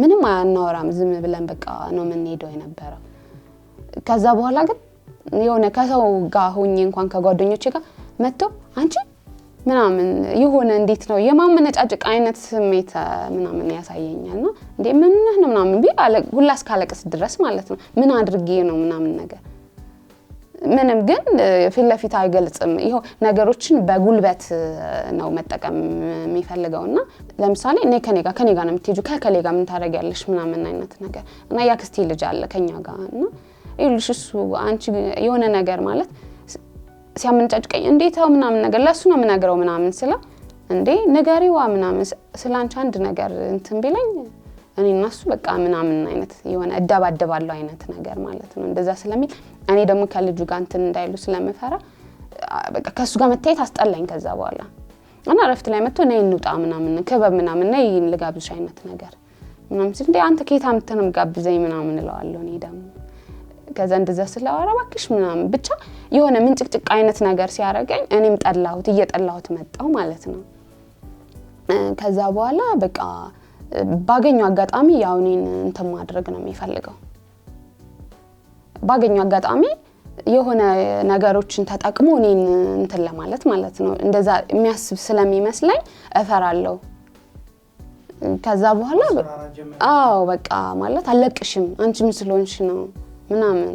ምንም አናወራም ዝም ብለን በቃ ነው የምንሄደው የነበረው ከዛ በኋላ ግን የሆነ ከሰው ጋር ሆኜ እንኳን ከጓደኞቼ ጋር መጥቶ አንቺ ምናምን የሆነ እንዴት ነው የማመነጫጭቅ አይነት ስሜት ምናምን ያሳየኛልና እንዴ ምን ነው ምናምን ቢአለ ሁላስ ካለቀስ ድረስ ማለት ነው ምን አድርጌ ነው ምናምን ነገር ምንም ግን ፊት ለፊት አይገልጽም ይሄ ነገሮችን በጉልበት ነው መጠቀም የሚፈልገውና ለምሳሌ እኔ ከኔ ጋር ነው የምትሄጂው ከከሌ ጋር ምን ታረጋለሽ ምናምን አይነት ነገር እና ያክስቴ ልጅ አለ ከኛ ጋርና ይልሽ እሱ አንቺ የሆነ ነገር ማለት ሲያመንጫጭቀኝ እንዴታው ምናምን ነገር ለሱ ነው ምናገረው ምናምን ስለ እንዴ ነገሪዋ ምናምን ስላንቺ አንድ ነገር እንትን ቢለኝ እኔ እና እሱ በቃ ምናምን አይነት የሆነ እዳባደባለው አይነት ነገር ማለት ነው እንደዛ ስለሚል እኔ ደግሞ ከልጁ ጋር እንትን እንዳይሉ ስለምፈራ በቃ ከሱ ጋር መታየት አስጠላኝ ከዛ በኋላ እና ረፍት ላይ መጥቶ ነይ እንውጣ ምናምን ከበብ ምናምን ነይ ልጋብዝሽ አይነት ነገር ምናምን ሲል እንዴ አንተ ከየት አምጥተንም ጋብዘኝ ምናምን እለዋለሁ እኔ ደግሞ ከዛ እንደዛ ስለዋራ ባክሽ ምናምን ብቻ የሆነ ምንጭቅጭቅ አይነት ነገር ሲያረጋኝ እኔም ጠላሁት እየጠላሁት መጣው ማለት ነው ከዛ በኋላ በቃ ባገኘው አጋጣሚ ያው እኔን እንትን ማድረግ ነው የሚፈልገው ባገኘው አጋጣሚ የሆነ ነገሮችን ተጠቅሞ እኔን እንትን ለማለት ማለት ነው እንደዛ የሚያስብ ስለሚመስለኝ እፈራለሁ ከዛ በኋላ አዎ በቃ ማለት አለቅሽም አንቺ ምን ስለሆንሽ ነው ምናምን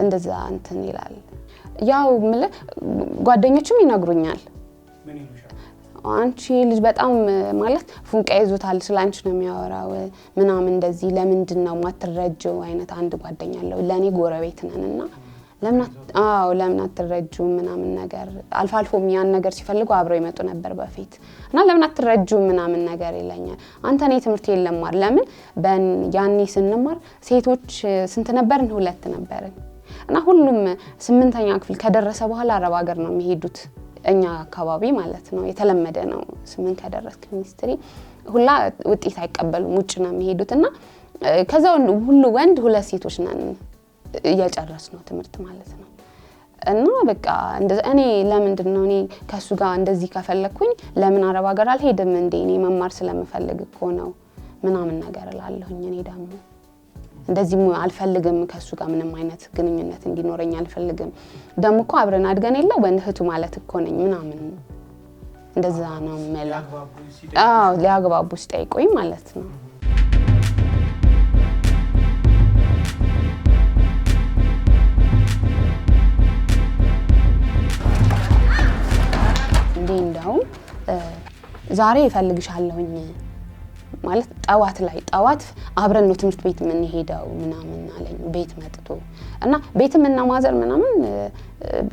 እንደዛ እንትን ይላል ያው ጓደኞችም ይነግሩኛል ምን ይሉሻል አንቺ ልጅ በጣም ማለት ፉንቃ ይዞታል ስላንቺ ነው የሚያወራው ምናምን እንደዚህ ለምንድነው ማትረጀው አይነት አንድ ጓደኛ አለው ለኔ ጎረቤት ነንና ለምን አትረጁም ምናምን ነገር አልፋልፎም ያን ነገር ሲፈልጉ አብረው ይመጡ ነበር በፊት እና ለምን አትረጁም ምናምን ነገር ይለኛል አንተ ነኝ ትምርት የለማር ለምን ያኔ ስንማር ሴቶች ስንት ነበርን ሁለት ነበርን እና ሁሉም 8ኛ ክፍል ከደረሰ በኋላ አረብ ሀገር ነው የሚሄዱት እኛ አካባቢ ማለት ነው የተለመደ ነው 8 ከደረስክ ሚኒስትሪ ሁላ ውጤት አይቀበሉም ውጭ ነው የሚሄዱትና ከዛው ሁሉ ወንድ ሁለት ሴቶች ነን እያጨረስነው ትምርት ማለት ነው እና በቃ እንደዛ እኔ ለምንድነው እኔ ከሱ ጋር እንደዚህ ከፈለኩኝ ለምን አረብ ሀገር አልሄድም እንዴ እኔ መማር ስለምፈልግ እኮ ነው ምናምን ነገር እላለሁኝ እኔ ደግሞ እንደዚህ አልፈልግም ከሱ ጋር ምንም አይነት ግንኙነት እንዲኖረኝ አልፈልግም ደሞ እኮ አብረን አድገን የለ ወንድ እህቱ ማለት እኮ ነኝ ምናምን እንደዛ ነው ማለት ሊያግባቡ ሲጠይቁኝ ማለት ነው። እንደው ዛሬ እፈልግሻለሁኝ ማለት ጠዋት አብረን ነው ትምህርት ቤት ምን ሄደው ምናምን አለኝ ቤት መጥቶ እና ቤትም እና ማዘር ምናምን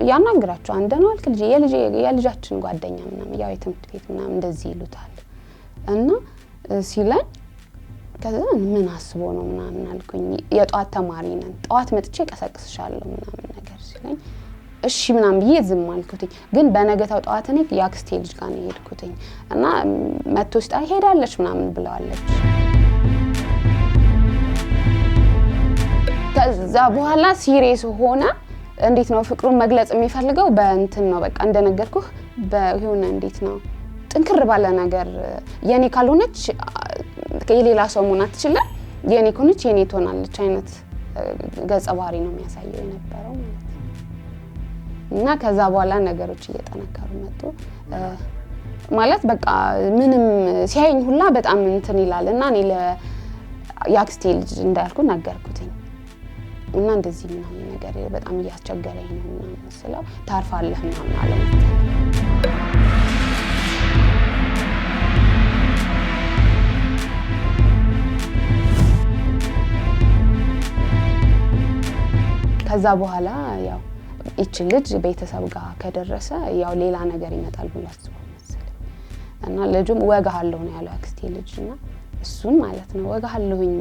ያናግራቸው አንደናል የልጃችን ጓደኛ ምናምን ያው የትምህርት ቤት ምናምን እንደዚህ ይሉታል እና ሲለኝ ከዛ ምን አስቦ ነው ምናምን አልኩኝ የጧት ተማሪ ነን ጠዋት መጥቼ ቀሰቅስሻለሁ ምናምን ነገር ሲለኝ እሺ ምናምን ብዬ ዝም አልኩትኝ ግን በነገታው ጠዋት እኔ ያክስቴ ልጅ ጋር ነው ሄድኩትኝ እና መጥቶ ሲጣ ሄዳለች ምናምን ብለዋለች ከዛ በኋላ ሲሪየስ ሆነ እንዴት ነው ፍቅሩን መግለጽ የሚፈልገው በእንትን ነው በቃ እንደነገርኩህ በሆነ እንዴት ነው ጥንክር ባለ ነገር የኔ ካልሆነች የሌላ ሰው መሆን አትችልም የኔ ከሆነች የኔ ትሆናለች አይነት ገጸ ባህሪ ነው የሚያሳየው የነበረው እና ከዛ በኋላ ነገሮች እየተጠነከሩ መጡ ማለት በቃ ምንም ሲያየኝ ሁላ በጣም እንትን ይላል እና እኔ ለያክስቴ ልጅ እንዳልኩ ነገርኩትኝ እና እንደዚህ ምናምን ነገር በጣም እያስቸገረኝ ነው ምናምን ስለው ታርፋለህ ምናምን አለ ከዛ በኋላ ያው እቺ ልጅ ቤተሰብ ጋር ከደረሰ ያው ሌላ ነገር ይመጣል ብሎ አስቦ መሰለኝ እና ልጁም ወጋሃለሁ ነው ያለው አክስቴ ልጅና እሱን ማለት ነው ወጋሃለሁኝ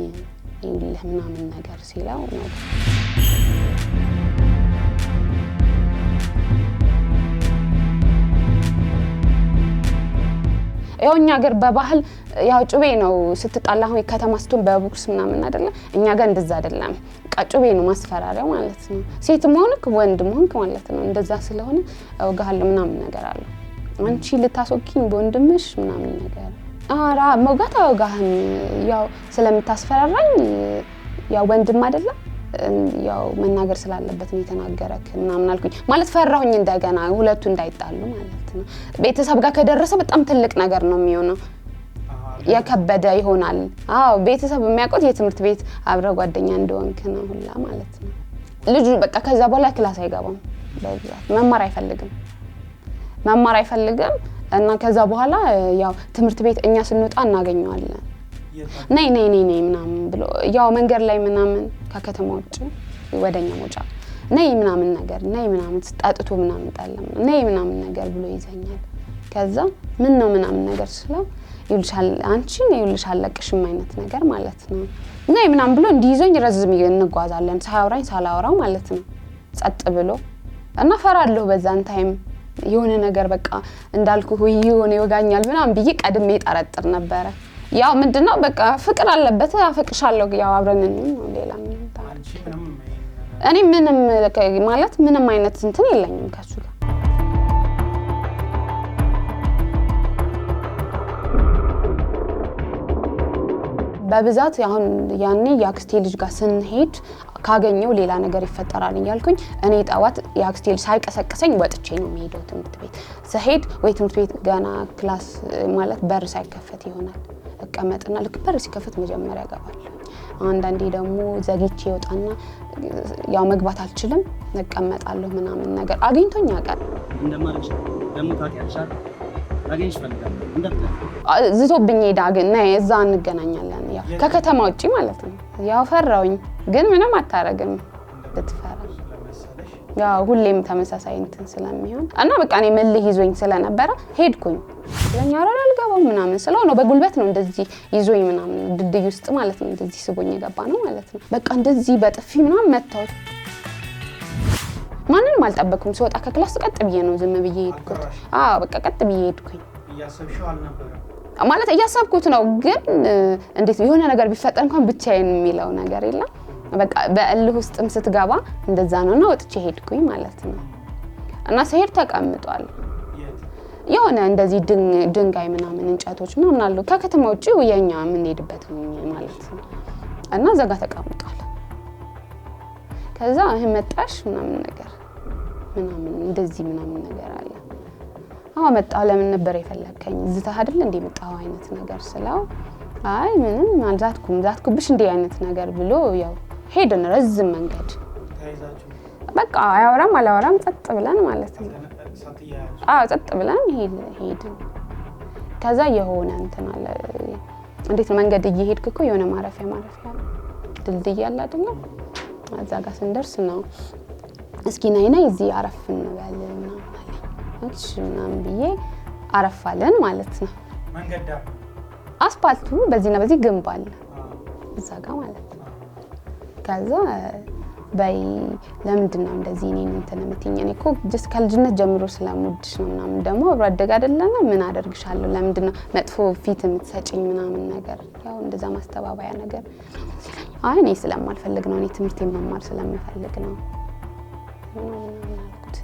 ይልህ ምናምን ነገር ሲለው ነው ያው እኛ ሀገር በባህል ያው ጩቤ ነው ስትጣላ ሆይ ከተማ ስትሆን በቡክስ ምናምን አይደለ እኛ ጋር እንደዛ አይደለም ጩቤ ነው ማስፈራሪያው ማለት ነው ሴትም ሆንክ ወንድም ሆንክ ማለት ነው እንደዛ ስለሆነ ወጋሃለሁ ምናምን ነገር አለ አንቺ ልታስወኪኝ በወንድምሽ ምናምን ነገር አራ መውጋት አወጋህም ያው ስለምታስፈራራኝ ያው ወንድም አይደለም ያው መናገር ስላለበት ነው የተናገረክ ምናምን አልኩኝ ማለት ፈራሁኝ እንደገና ሁለቱ እንዳይጣሉ ማለት ነው ቤተሰብ ጋር ከደረሰ በጣም ትልቅ ነገር ነው የሚሆነው የከበደ ይሆናል አዎ ቤተሰብ የሚያውቁት የትምህርት ቤት አብረ ጓደኛ እንደሆንክ ነው ሁላ ማለት ነው ልጁ በቃ ከዛ በኋላ ክላስ አይገባም በብዛት መማር አይፈልግም እና ከዛ በኋላ ያው ትምህርት ቤት እኛ ስንወጣ እናገኘዋለን ነይ ምናምን ብሎ ያው መንገድ ላይ ምናምን ከከተማ ውጭ ወደኛ ሞጫ ነይ ምናምን ነገር ነይ ምናምን ተጣጥቶ ምናምን ጣለም ነይ ምናምን ነገር ብሎ ይዘኛል ከዛ ምን ነው ምናምን ነገር ስለው ይልሻል አንቺ ነው ይልሻል ለቅሽም አይነት ነገር ማለት ነው ነይ ምናምን ብሎ እንዲይዘኝ ረዝም እንጓዛለን ሳያወራኝ ሳላወራው ማለት ነው ጸጥ ብሎ እና ፈራለሁ በዛን ታይም የሆነ ነገር በቃ እንዳልኩ ይሆነ ይወጋኛል ምናምን ብዬ ቀድሜ ጠረጥር ነበር ያው ምንድነው በቃ ፍቅር አለበት አፈቅሻለሁ ያው አብረን ነው ሌላ ምን እኔ ምንም ማለት ምንም አይነት እንትን የለኝም ከሱ ጋር በብዛት አሁን ያኔ ያክስቴ ልጅ ጋር ስንሄድ ካገኘው ሌላ ነገር ይፈጠራል እያልኩኝ እኔ ጣዋት ያክስቴ ልጅ ሳይቀሰቀሰኝ ወጥቼ ነው የሚሄደው ትምህርት ቤት ስሄድ ወይ ትምህርት ቤት ገና ክላስ ማለት በር ሳይከፈት ይሆናል እቀመጥና ልክ በር ሲከፈት መጀመሪያ ገባለሁ አንዳንዴ ደግሞ ዘግቼ ይወጣና ያው መግባት አልችልም እቀመጣለሁ ምናምን ነገር አግኝቶኛ ቃል እንደማለች ደግሞ ታውቂያለሽ አገኝሽ ፈልጋለሁ እንደምታ ዝቶብኝ ሄዳ ግን ነይ እዛ እንገናኛለን ያው ከከተማ ውጪ ማለት ነው ያው ፈራውኝ ግን ምንም አታረግም ልትፈራ ያው ሁሌም ተመሳሳይ እንትን ስለሚሆን እና በቃ እኔ መልህ ይዞኝ ስለነበረ ሄድኩኝ ለኛ አልገባው ምናምን ስለው ነው በጉልበት ነው እንደዚህ ይዞኝ ምናምን ድድይ ውስጥ ማለት ነው እንደዚህ ስቦኝ የገባ ነው ማለት ነው በቃ እንደዚህ በጥፊ ምናምን መታው ማንንም አልጠበኩም ስወጣ ከክላስ ቀጥ ብዬ ነው ዝም ብዬ ሄድኩት አዎ በቃ ቀጥ ብዬ ሄድኩኝ እያሰብሽው አልነበረ ማለት እያሰብኩት ነው ግን እንዴት የሆነ ነገር ቢፈጠር እንኳን ብቻዬን የሚለው ነገር የለም በቃ በእልህ ውስጥም ስትገባ እንደዛ ነውና ወጥቼ ሄድኩኝ ማለት ነው እና ሰሄድ ተቀምጧል የሆነ እንደዚህ ድንጋይ ምናምን እንጨቶች ምናምን አሉ ከከተማ ውጪ የኛ ምን ሄድበት ማለት ነው እና ዘጋ ተቀምጧል ከዛ መጣሽ ምናምን ነገር ምናምን እንደዚህ ምናምን ነገር አለ አዎ መጣሁ ለምን ነበር የፈለከኝ ዝተህ አይደል እንዴ መጣሁ አይነት ነገር ስለው አይ ምንም ዛትኩብሽ እንዴ አይነት ነገር ብሎ ያው ሄድን ረዝም መንገድ ተያይዛችሁ በቃ አላወራም ጸጥ ብለን ማለት ነው አዎ ጸጥ ብለን ሄድን ከዛ የሆነ እንትን አለ እንዴት ነው መንገድ እየሄድክ እኮ የሆነ ማረፊያ ድልድይ ያለ አይደል እዛ ጋር ስንደርስ ነው እስኪ ነይና እዚህ አረፍ እንበልና እሺ ምናምን ብዬ አረፋለን ማለት ነው መንገድ ዳር አስፓልቱ በዚህና በዚህ ግንብ አለ እዛ ጋር ማለት ነው ከዛ በይ ለምንድን ነው እንደዚህ እኔን እንትን የምትይኝ እኔ እኮ ጀስት ከልጅነት ጀምሮ ስለምወድሽ ነው ምናምን ደግሞ አብሮ አደግ አይደለም ምን አደርግሻለሁ ለምንድን ነው መጥፎ ፊት የምትሰጪኝ ምናምን ነገር ያው እንደዛ ማስተባበያ ነገር አይ እኔ ስለማልፈልግ ነው እኔ ትምህርቴን መማር ስለምፈልግ ነው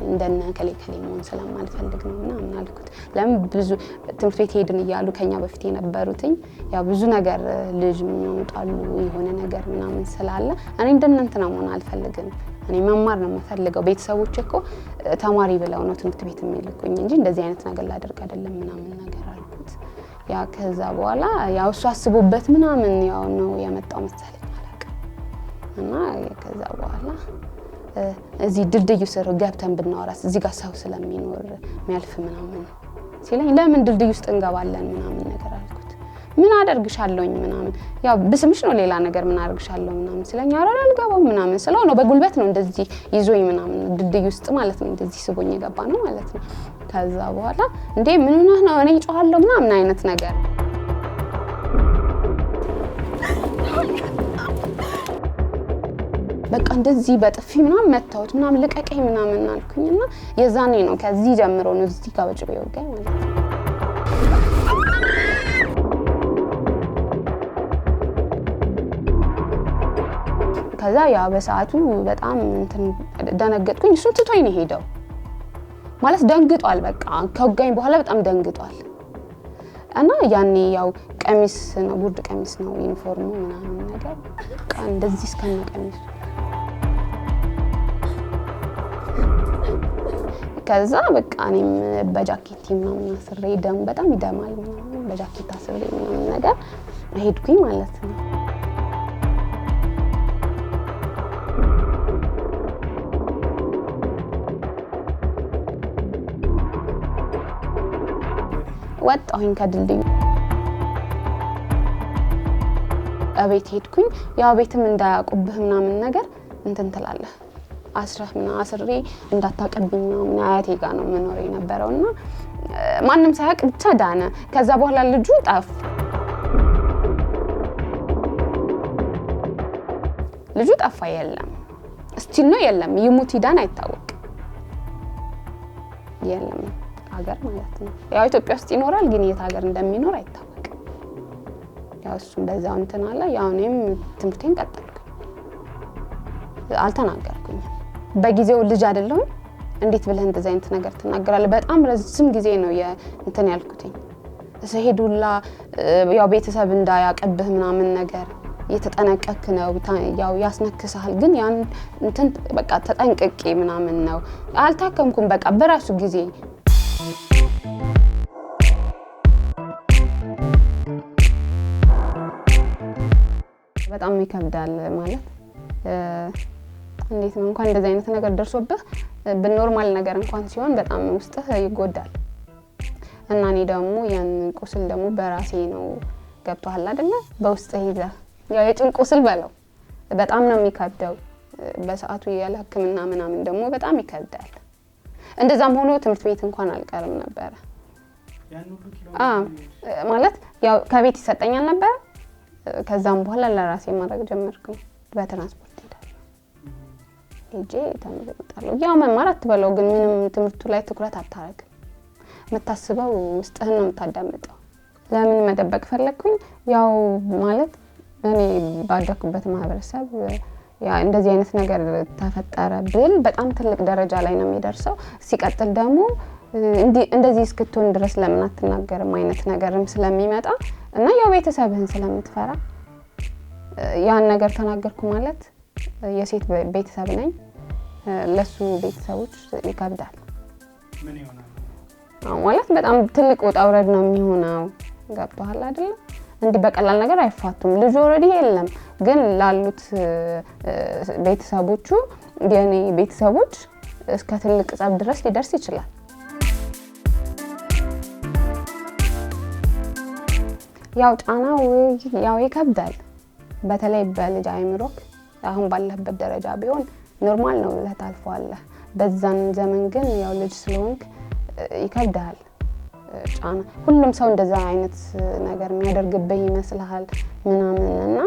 እንደነ ከሌ መሆን ስለማልፈልግ ነው ምናምን አልኩት ለምን ብዙ ትምህርት ቤት ሄድን ይያሉ ከኛ በፊት የነበሩትኝ ያው ብዙ ነገር ልጅ የሚያመጣሉ የሆነ ነገር ምናምን ስላለ እኔ እንደነንተና መሆን አልፈልግም እኔ መማር ነው የምፈልገው ቤተሰቦቼ እኮ ተማሪ ብለው ነው ትምህርት ቤት የሚልኩኝ እንጂ እንደዚህ አይነት ነገር ላደርግ አይደለም ምናምን ነገር አልኩት ያ ከዛ በኋላ ያው እሱ አስቦበት ምናምን ያው ነው የመጣው መሰለኝ አላውቅም እና ከዛ በኋላ እዚህ ድልድዩ ስር ገብተን ብናወራስ እዚህ ጋር ሰው ስለሚኖር የሚያልፍ ምናምን ሲለኝ ለምን ድልድዩ ውስጥ እንገባለን ምናምን ነገር አልኩት ምን አደርግሻለሁኝ ምናምን ያው በስምሽ ነው ሌላ ነገር ምን አደርግሻለሁ ምናምን ሲለኝ አረ አልገባም ምናምን ስለው ነው በጉልበት ነው እንደዚህ ይዞኝ ምናምን ድልድዩ ውስጥ ማለት ነው እንደዚህ ስቦኝ የገባ ነው ማለት ነው ከዛ በኋላ እንዴ ምን ሆነህ ነው እኔ ጮሃለሁ ምናምን አይነት ነገር በቃ እንደዚህ በጥፊ ምናምን መታወት ምናምን ልቀቀኝ ምናምን አልኩኝና የዛኔ ነው ከዚህ ጀምሮ ነው እዚህ ጋር በጭቤ ወጋኝ ማለት ነው ከዛ ያ በሰዓቱ በጣም እንትን ደነገጥኩኝ እሱ ትቶኝ ነው ሄደው ማለት ደንግጧል በቃ ከወጋኝ በኋላ በጣም ደንግጧል እና ያኔ ያው ቀሚስ ነው ጉርድ ቀሚስ ነው ዩኒፎርሙ ምናምን ነገር በቃ እንደዚህ እስከነ ቀሚሱ ከዛ በቃ እኔም በጃኬት ምናምን አስሬ ደም በጣም ይደማል ምናምን በጃኬት አስሬ ምናምን ነገር ሄድኩኝ ማለት ነው ወጣሁኝ ከድልድዩ አቤት ሄድኩኝ ያው ቤትም እንዳያቁብህ ምናምን ነገር እንትን ትላለህ አስሬ እንዳታቀብኝ ምናምን አያቴ ጋር ነው መኖር የነበረውና ማንንም ሳያቅ ብቻ ዳነ ከዛ በኋላ ልጁ ጠፋ የለም እስቲል ነው የለም ይሙት ይዳን አይታወቅ የለም ሀገር ማለት ነው ያው ኢትዮጵያ ውስጥ ይኖራል ግን የት ሀገር እንደሚኖር አይታወቅም ያው እሱም በዛው እንትን አለ ያው እኔም ትምህርቴን ቀጠልኩ አልተናገርኩኝ በጊዜው ልጅ አይደለም እንዴት ብለህ እንደዚህ አይነት ነገር ተናገራለህ በጣም ረጅም ጊዜ ነው እንትን ያልኩትኝ ሰሄዱላ ያው ቤተሰብ እንዳያቀብህ ምናምን ነገር የተጠነቀክ ነው ያው ያስነክሳል ግን ያን እንትን በቃ ተጠንቅቄ ምናምን ነው አልታከምኩም በቃ በራሱ ጊዜ በጣም ይከብዳል ማለት እንዴት ነው እንኳን እንደዚህ አይነት ነገር ደርሶብህ በኖርማል ነገር እንኳን ሲሆን በጣም ውስጥህ ይጎዳል እና እኔ ደግሞ ያን ቁስል ደግሞ በራሴ ነው ገብቷል አይደለ በውስጥህ ይዘህ ያው የጭን ቁስል በለው በጣም ነው የሚከብደው በሰዓቱ ያለ ህክምና ምናምን ደግሞ በጣም ይከብዳል እንደዛም ሆኖ ትምህርት ቤት እንኳን አልቀርም ነበር ማለት ያው ከቤት ይሰጠኛል ነበር ከዛም በኋላ ለራሴ ማድረግ ጀመርኩ በትራንስፖርት ሄጄ ተመረጣለሁ ያው መማር አትበለው ግን ምንም ትምህርቱ ላይ ትኩረት አታረግ መታስበው ውስጥህን ነው የምታዳምጠው ለምን መደበቅ ፈለኩኝ ያው ማለት እኔ ባደኩበት ማህበረሰብ ያ እንደዚህ አይነት ነገር ተፈጠረ ብል በጣም ትልቅ ደረጃ ላይ ነው የሚደርሰው ሲቀጥል ደግሞ እንደዚህ እስክትሆን ድረስ ለምን አትናገርም አይነት ነገርም ስለሚመጣ እና ያው ቤተሰብህን ስለምትፈራ ያን ነገር ተናገርኩ ማለት የሴት ቤተሰብ ነኝ ለሱ ቤተሰቦች ይከብዳል ምን ይሆናል ማለት በጣም ትልቅ ወጣ ውረድ ነው የሚሆነው። ገብቶሃል አይደለ? እንዲህ በቀላል ነገር አይፋቱም። ልጅ ኦልሬዲ የለም፣ ግን ላሉት ቤተሰቦቹ የኔ ቤተሰቦች እስከ ትልቅ ጸብ ድረስ ሊደርስ ይችላል። ያው ጫናው ያው ይከብዳል። በተለይ በልጅ አይምሮክ አሁን ባለህበት ደረጃ ቢሆን ኖርማል ነው ብለህ ታልፈዋለህ። በዛን ዘመን ግን ያው ልጅ ስለሆንክ ይከብዳል ጫና። ሁሉም ሰው እንደዛ አይነት ነገር የሚያደርግብህ ይመስልሃል ምናምንና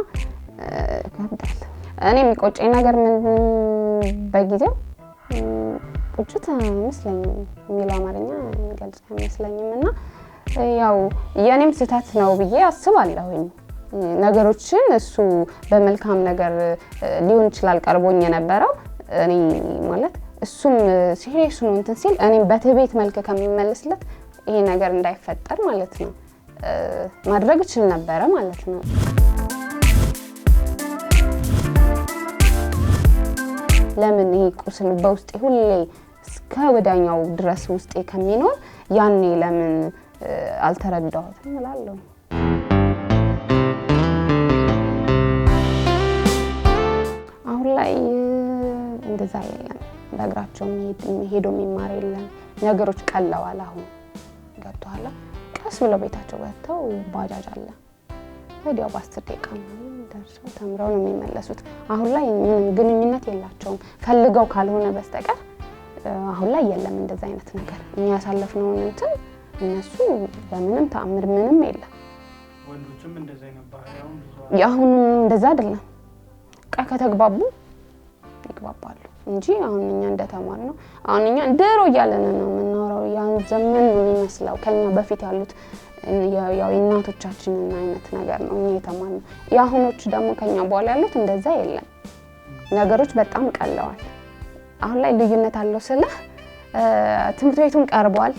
ይከብዳል። እኔ የሚቆጨኝ ነገር ምን በጊዜው ቁጭት አይመስለኝም የሚለው አማርኛ የሚገልጽ አይመስለኝም እና ያው የኔም ስህተት ነው ብዬ አስባለሁኝ። ነገሮችን እሱ በመልካም ነገር ሊሆን ይችላል ቀርቦኝ የነበረው እኔ ማለት እሱም ሲሪየስ ነው እንትን ሲል እኔም በትዕቢት መልክ ከሚመለስለት ይሄ ነገር እንዳይፈጠር ማለት ነው ማድረግ እችል ነበረ ማለት ነው። ለምን ይሄ ቁስል በውስጤ ሁሌ እስከ ወዳኛው ድረስ ውስጤ ከሚኖር ያኔ ለምን አልተረዳሁትም እላለሁ። አሁን ላይ እንደዛ የለም። በእግራቸው ሄዶ የሚማር የለም። ነገሮች ቀለዋል። አሁን ገብቶሃል? ቀስ ብለው ቤታቸው ወጥተው ባጃጅ አለ ወዲያው በ10 ደቂቃ ደርሰው ተምረው ነው የሚመለሱት። አሁን ላይ ምንም ግንኙነት የላቸውም ፈልገው ካልሆነ በስተቀር። አሁን ላይ የለም እንደዛ አይነት ነገር። እኛ ያሳለፍነውን እንትን እነሱ በምንም ተአምር ምንም የለም። ወንዶችም እንደዛ ነበር። ያሁን እንደዛ አይደለም። ከተግባቡ ይግባባሉ እንጂ አሁን እኛ እንደተማር ነው። አሁን እኛ ድሮ እያለን ነው የምናወራው። ያን ዘመን ነው የሚመስለው ከኛ በፊት ያሉት ያው እናቶቻችንን አይነት ነገር ነው እኛ የተማርነው። የአሁኖቹ ደግሞ ከኛ በኋላ ያሉት እንደዛ የለም። ነገሮች በጣም ቀለዋል። አሁን ላይ ልዩነት አለው ስለ ትምህርት ቤቱን ቀርቧል።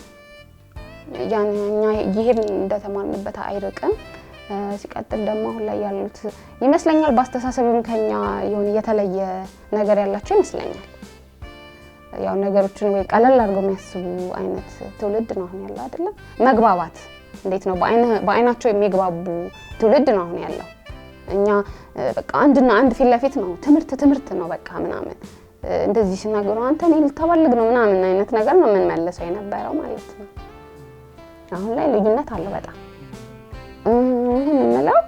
ያን እኛ ይሄን እንደተማርንበት አይርቅም። ሲቀጥል ደግሞ አሁን ላይ ያሉት ይመስለኛል በአስተሳሰብም ከኛ የሆነ የተለየ ነገር ያላቸው ይመስለኛል። ያው ነገሮችን ወይ ቀለል አድርገው የሚያስቡ አይነት ትውልድ ነው አሁን ያለው አይደለም። መግባባት እንዴት ነው በአይናቸው የሚግባቡ ትውልድ ነው አሁን ያለው። እኛ በቃ አንድና አንድ ፊት ለፊት ነው ትምህርት ነው በቃ ምናምን እንደዚህ ሲናገሩ አንተ እኔ ልታባልግ ነው ምናምን አይነት ነገር ነው የምንመልሰው የነበረው ማለት ነው። አሁን ላይ ልዩነት አለው በጣም። ይሄን የምለው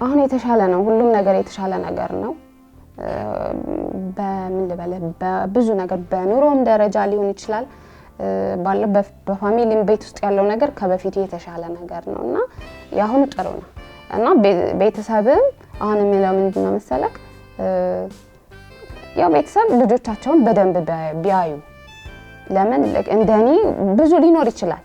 አሁን የተሻለ ነው፣ ሁሉም ነገር የተሻለ ነገር ነው። በምን ልበልህ በብዙ ነገር በኑሮም ደረጃ ሊሆን ይችላል ባለው በፋሚሊም ቤት ውስጥ ያለው ነገር ከበፊት የተሻለ ነገር ነውና ያሁኑ ጥሩ ነው እና ቤተሰብም አሁን የሚለው ምንድነው መሰለክ ያው ቤተሰብ ልጆቻቸውን በደንብ ቢያዩ ለምን እንደኔ ብዙ ሊኖር ይችላል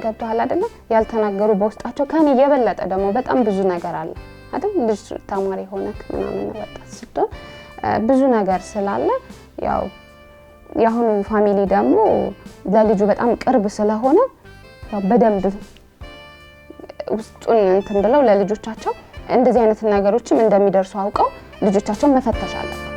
ገብቶሃል አይደለ? ያልተናገሩ በውስጣቸው ከኔ የበለጠ ደግሞ በጣም ብዙ ነገር አለ አይደል? ልጅ ተማሪ ሆነክ ምናምን ወጣት ስትሆን ብዙ ነገር ስላለ ያው የአሁኑ ፋሚሊ ደግሞ ለልጁ በጣም ቅርብ ስለሆነ ያው በደንብ ውስጡን እንትን ብለው ለልጆቻቸው እንደዚህ አይነት ነገሮችም እንደሚደርሱ አውቀው ልጆቻቸውን መፈተሽ አለባቸው።